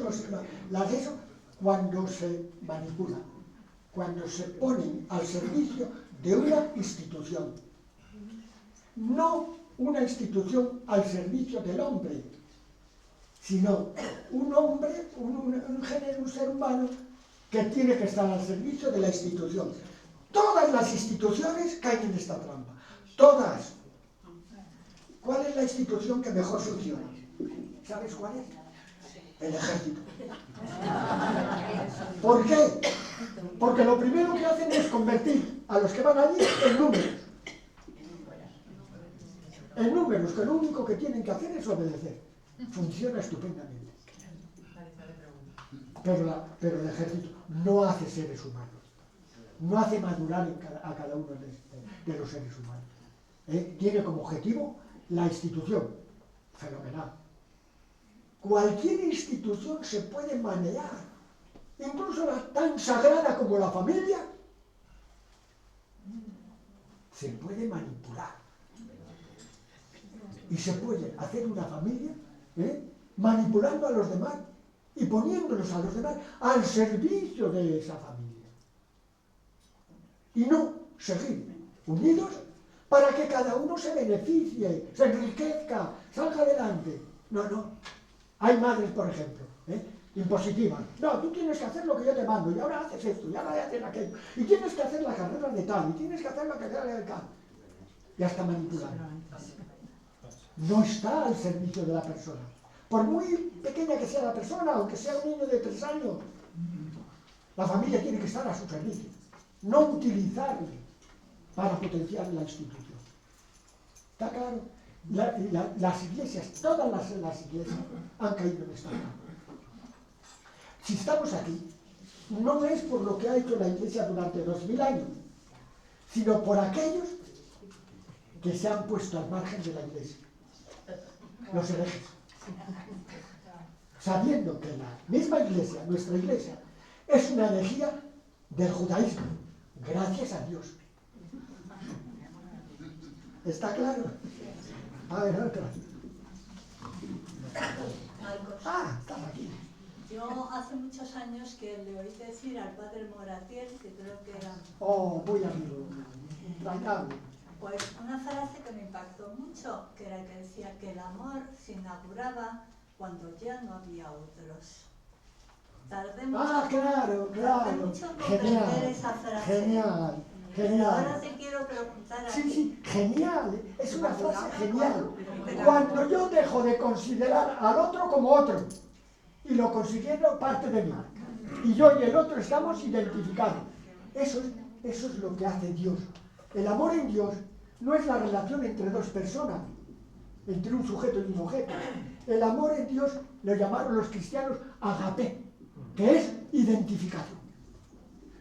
las eso cuando se manipula, cuando se ponen al servicio de una institución. No una institución al servicio del hombre, sino un hombre, un género, un ser humano que tiene que estar al servicio de la institución. Todas las instituciones caen en esta trampa. Todas. ¿Cuál es la institución que mejor funciona? ¿Sabes cuál es? El ejército. ¿Por qué? Porque lo primero que hacen es convertir a los que van allí en números. En números, que lo único que tienen que hacer es obedecer. Funciona estupendamente. Pero el ejército no hace seres humanos. No hace madurar a cada uno de los seres humanos. Tiene como objetivo la institución. Fenomenal. Cualquier institución se puede manejar. Incluso la tan sagrada como la familia se puede manipular. Y se puede hacer una familia manipulando a los demás y poniéndolos a los demás al servicio de esa familia. Y no seguir unidos para que cada uno se beneficie, se enriquezca, salga adelante. No, no. Hay madres, por ejemplo, impositivas. No, tú tienes que hacer lo que yo te mando, y ahora haces esto, y ahora haces aquello, y tienes que hacer la carrera de tal, y tienes que hacer la carrera de tal. Ya está manipulando. No está al servicio de la persona. Por muy pequeña que sea la persona, aunque sea un niño de 3 años, la familia tiene que estar a su servicio. No utilizarle para potenciar la institución. ¿Está claro? Las iglesias, todas las iglesias han caído en esta trampa. Si estamos aquí, no es por lo que ha hecho la iglesia durante 2000 años, sino por aquellos que se han puesto al margen de la iglesia, los herejes, sabiendo que la misma iglesia, nuestra iglesia, es una herejía del judaísmo, gracias a Dios. ¿Está claro? A ver, otra. Estaba aquí. Yo hace muchos años que le oí decir al padre Moratier, que creo que era... Muy amigo, entrañable. Pues una frase que me impactó mucho, que era que decía que el amor se inauguraba cuando ya no había otros. Tardé mucho, claro. mucho en comprender esa frase. Genial. Ahora te quiero preguntar a ti. Sí, genial. Es una frase genial. Cuando yo dejo de considerar al otro como otro y lo considero parte de mí, y yo y el otro estamos identificados. Eso es lo que hace Dios. El amor en Dios no es la relación entre dos personas, entre un sujeto y un objeto. El amor en Dios lo llamaron los cristianos agape, que es identificación.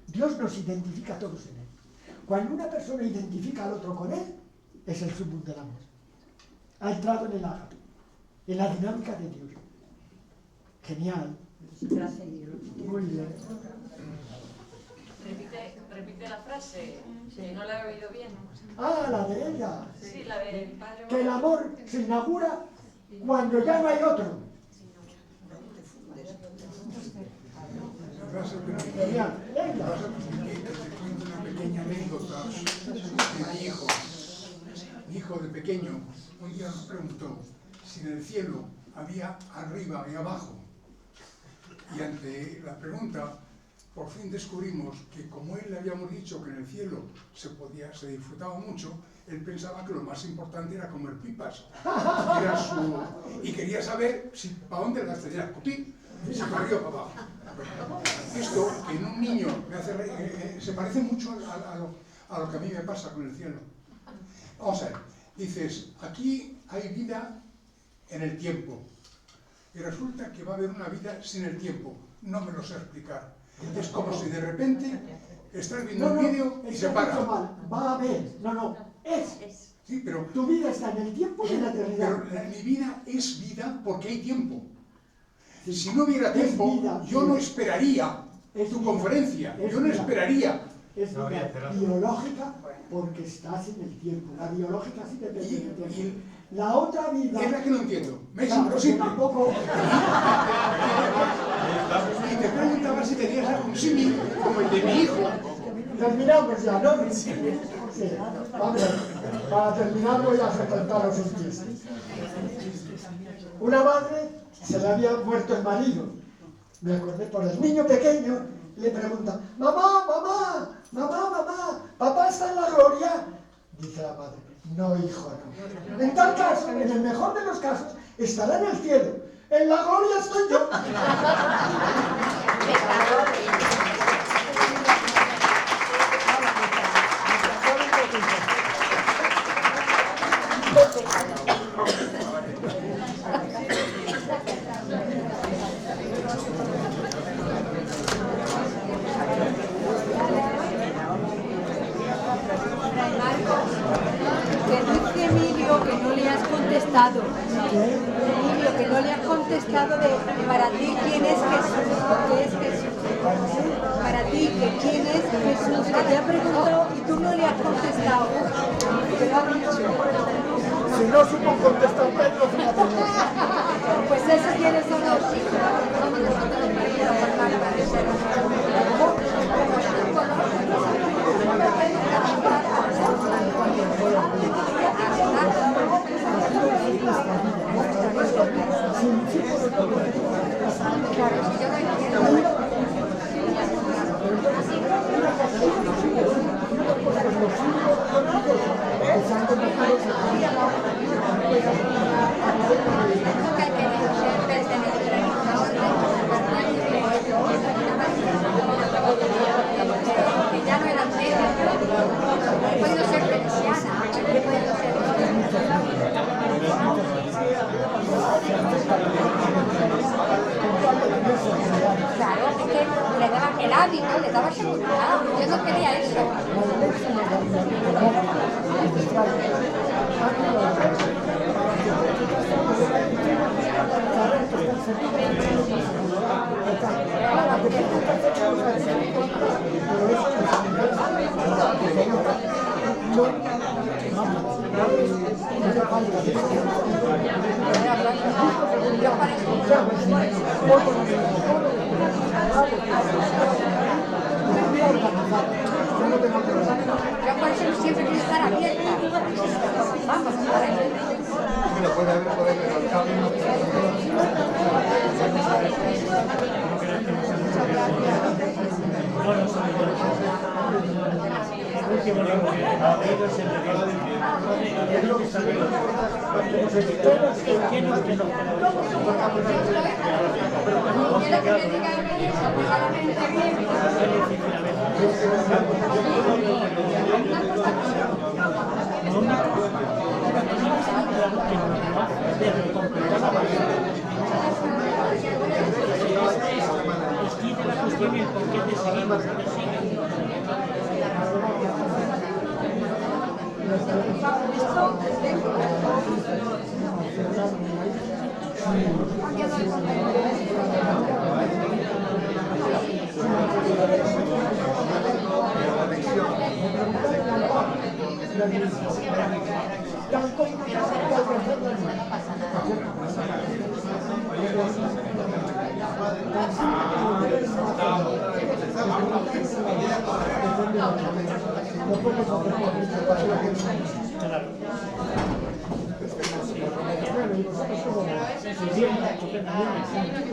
Dios nos identifica a todos en él. Cuando una persona identifica al otro con él, es el sumum del amor. Ha entrado en el agape, en la dinámica de Dios. Genial. Muy bien. Repite la frase, que no la he oído bien. La de ella. Sí, la del padre. Que el amor se inaugura cuando ya no hay otro. Genial. Venga. Una pequeña anécdota de mi hijo de pequeño. Un día nos preguntó si en el cielo había arriba y abajo. Y ante la pregunta, por fin descubrimos que como él le habíamos dicho que en el cielo se disfrutaba mucho, él pensaba que lo más importante era comer pipas. Y quería saber para dónde las tenía que escupir, si para arriba o para abajo. Esto, que en un niño me hace se parece mucho a lo que a mí me pasa con el cielo. Vamos a ver, dices, aquí hay vida en el tiempo. Y resulta que va a haber una vida sin el tiempo. No me lo sé explicar. Es como si de repente Estás viendo un vídeo y se para. Va a ver, no, es. Sí, pero Tu vida está en el tiempo y en la eternidad. Pero mi vida es vida porque hay tiempo. Si no hubiera tiempo, yo no esperaría tu conferencia, yo no esperaría. Es vida biológica porque estás en el tiempo. La biológica sí depende del tiempo. La otra vida... Es la que no entiendo. Me es claro, imposible. Tampoco... Y te preguntaba si tenías algún símil como el de mi hijo. Terminamos ya, ¿no? Sí. Vamos, para terminar voy a contaros un chiste. Una madre se le había muerto el marido. Me acordé por el niño pequeño. Le pregunta, mamá, papá está en la gloria. Dice la madre, no, hijo, no. En tal caso, en el mejor de los casos, estará en el cielo. En la gloria estoy yo. Emilio, que no le has contestado. Emilio, que no le has contestado de para ti quién es Jesús, porque es Jesús. Para ti, que quién es Jesús, que te ha preguntado y tú no le has contestado. Te lo ha dicho. Si no supo contestar Pedro, fíjate. Pues eso quieres o no. Ya no era he podido ser veneciana, he podido ser claro, es que le daba el hábito, le daba seguridad, yo no quería eso. Yo por eso siempre quiero estar abierta. Vamos, para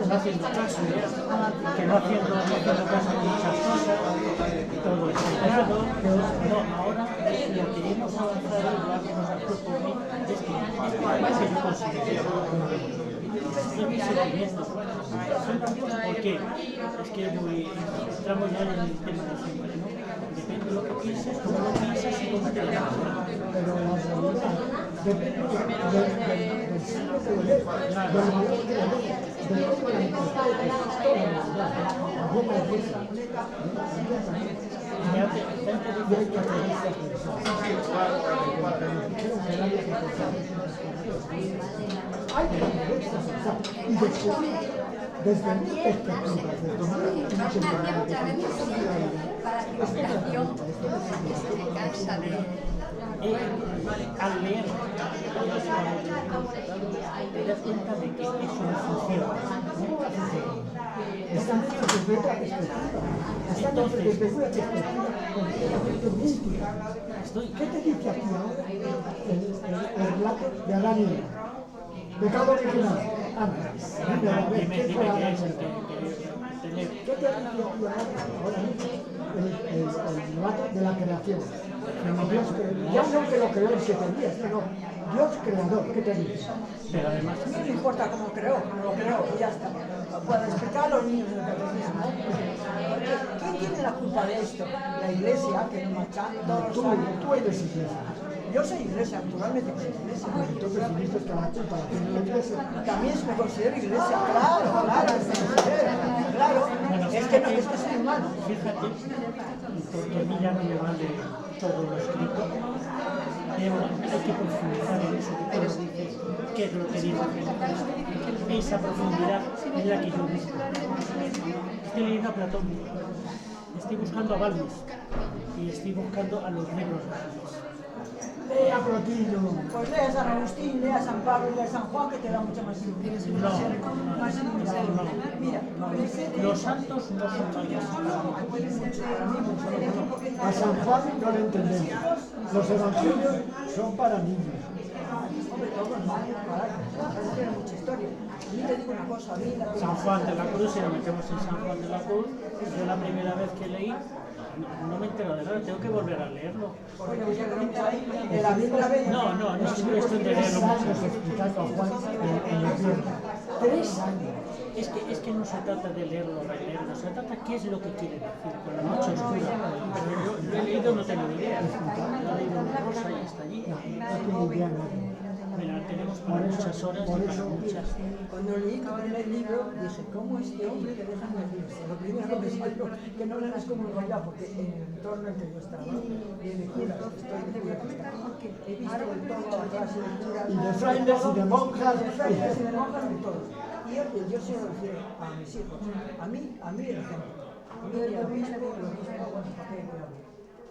no haciendo caso, que no haciendo caso de muchas cosas, todo exagerado. No, ahora lo que queremos avanzar y lo que nos propone es que yo considero mis sentimientos. ¿Por qué? Es que entramos ya en el tema de siempre, ¿no? Depende de lo que pienses, cómo lo piensas y cómo te lo piensas. Pero la realidad depende del siglo que lo lees, del valor que lo lees, de lo que la importancia de toda la verdad. Alguna es esa. Hay que pensar y descubrir desde mi perspectiva, desde mi al leer te das cuenta de que eso no funciona. Están hechos desde otra perspectiva. Están hechos desde una perspectiva completamente mística. ¿Qué te dice aquí ahora el relato de Adán y Eva? Pecado original. ¿Qué te dice aquí ahora el relato de la creación? Dios, ya no que lo creó en 7 días, sino Dios creador, ¿qué te dice? Pero además, no me importa cómo creó, lo creó y ya está. Puedo explicar a los niños del catecismo. ¿Quién tiene la culpa de esto? La iglesia, que nos marcha todos los años. Tú eres iglesia. Yo soy iglesia, naturalmente que soy iglesia. Entonces, si dices que la culpa la tiene la iglesia. También me considero iglesia, claro, claro. Es que no, es que soy humano. Fíjate, porque a mí ya no me vale todo lo escrito, pero hay que profundizar en eso que tú nos dices, qué es lo que dice. Esa profundidad es la que yo busco. Estoy leyendo a Platón, estoy buscando a Balmes y estoy buscando a los libros de Lea Plotillo. Pues lea San Agustín, lea San Pablo, lea San Juan, que te da mucha más iluminación. Mira, los santos no son a San Juan no le entendemos. Los evangelios son para niños. Hombre, todo es malo, claro. Tiene mucha historia. A mí te digo una cosa, a mí San Juan de la Cruz, si nos metemos en San Juan de la Cruz, yo la primera vez que leí, no me entero de nada, tengo que volver a leerlo. No es cuestión de leerlo mucho. Explicando a Juan en el tiempo. 3 años. Es que no se trata de leerlo, releerlo, se trata de qué es lo que quiere decir con la noche oscura. Pero yo lo he leído, no tengo ni idea. Lo he leído en rosa y está allí. No tengo idea. Mira, tenemos para muchas horas y para muchas. Cuando leí el primer libro, dije, ¿cómo este hombre te deja mentirse? Lo primero que me dijo, que no leas como un ya, porque en el entorno en que yo estaba, de curas, estoy de curas, he visto de toda la clase de curas. Y de frailes y de monjas. Y de frailes y de monjas, de todos. Y yo se lo refiero a mis hijos, a mí el ejemplo. A mí el obispo,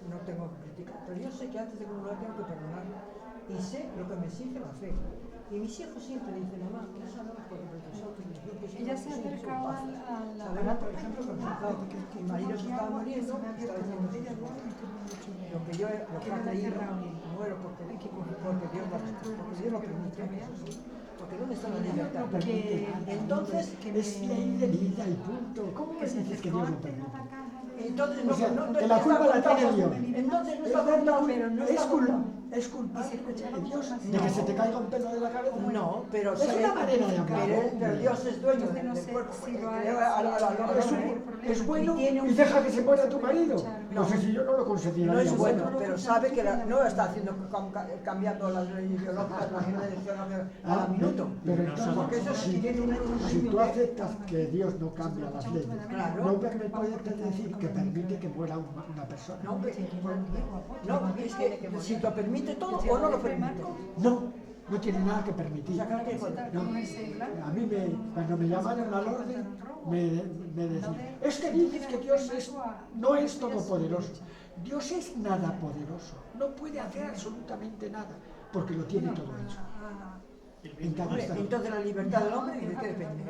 no tengo que criticar, pero yo sé que antes de comulgar tengo que perdonar. Y sé lo que me exige la fe. Y mis hijos siempre dicen, mamá, no sabemos por qué nosotros les digo que ella se acercaba a la... Sabemos, por ejemplo, con mi marido se estaba muriendo, estaba diciendo lo que yo he creído, muero porque Dios lo permite. Porque ¿dónde está la libertad? Entonces, es ley de vida y punto. ¿Cómo me dices que Dios lo permite? Entonces, que la culpa la tiene Dios. Entonces no está contado, pero no está contado. ¿Es culpa de Dios de que se te caiga un pelo de la cabeza? No, pero es una manera de hablar. Pero Dios es dueño del cuerpo. Es bueno y deja que se muera tu marido. No sé si yo no lo consideraría. No es bueno, pero sabe que no está haciendo cambiando las leyes biológicas, la generación cada minuto. Pero entonces, si tú aceptas que Dios no cambia las leyes, no me puedes decir que permite que muera una persona. No, es que si lo permite todo o no lo permite. No tiene nada que permitir. No. A mí, cuando me llamaron al orden, me decían, es que dices que Dios no es todopoderoso. Dios es nada poderoso. No puede hacer absolutamente nada, porque lo tiene todo hecho. Entonces la libertad del hombre, ¿de qué depende?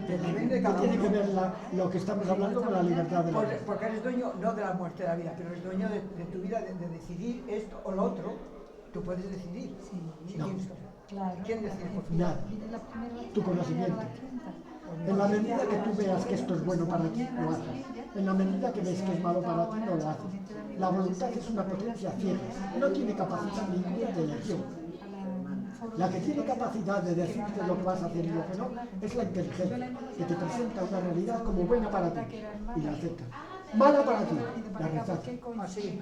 Depende de cada uno. Tiene que ver lo que estamos hablando con la libertad del hombre. Porque eres dueño no de la muerte de la vida, pero eres dueño de tu vida, de decidir esto o lo otro. Tú puedes decidir. ¿Quién decide por ti? Nada. Tu conocimiento. En la medida que tú veas que esto es bueno para ti, lo haces. En la medida que ves que es malo para ti, no lo haces. La voluntad es una potencia ciega. No tiene capacidad ninguna de elección. La que tiene capacidad de decirte lo que vas a hacer y lo que no, es la inteligencia, que te presenta una realidad como buena para ti y la acepta. Mala para ti, la rechaza.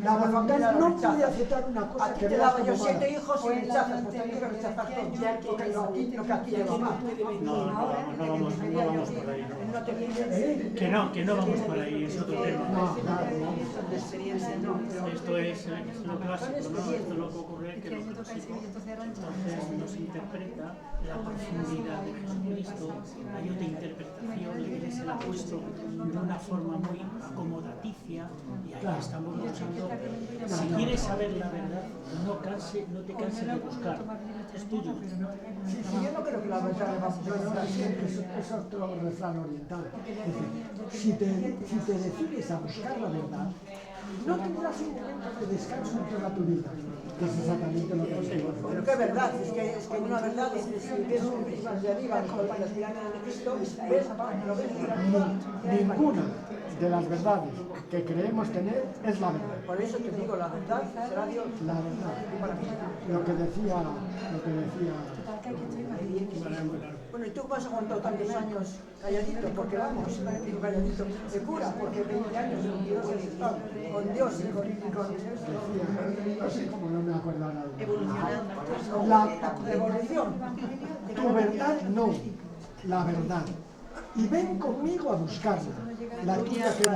La voluntad no puede aceptar una cosa que veas como mala. Yo 7 hijos y rechazas, pues tengo que rechazar todo, porque lo que aquí lleva mal. No vamos por ahí. Que no vamos por ahí, es otro tema. No, claro, Esto es lo clásico, ¿no? Esto lo que ocurre es que lo clásico entonces nos interpreta la profundidad de Jesucristo, hay otra interpretación, la Iglesia la ha puesto de una forma muy acomodaticia y ahí estamos buscando. Si quieres saber la verdad, no te canses de buscar, es tuyo. Sí, yo no creo que la verdad va a funcionar siempre, es otro refrán oriental. Es decir, si te decides a buscar la verdad, no tendrás un momento de descanso en toda tu vida, que es exactamente lo que hacemos. Pero qué verdad, es que una verdad es que si ves un de arriba como las pirámides de Cristo, ves, lo ves. Ninguna de las verdades que creemos tener es la verdad. Por eso te digo, la verdad será Dios. La verdad. Lo que decía. Bueno, ¿y tú vas a aguantar tantos años calladito? Porque vamos, digo calladito, de cura, porque 20 años, 22 años estado con Dios y con No sé cómo, no me acuerdo ahora. evolucionando. La evolución. Tu verdad no, la verdad. Y ven conmigo a buscarla. La tuya queda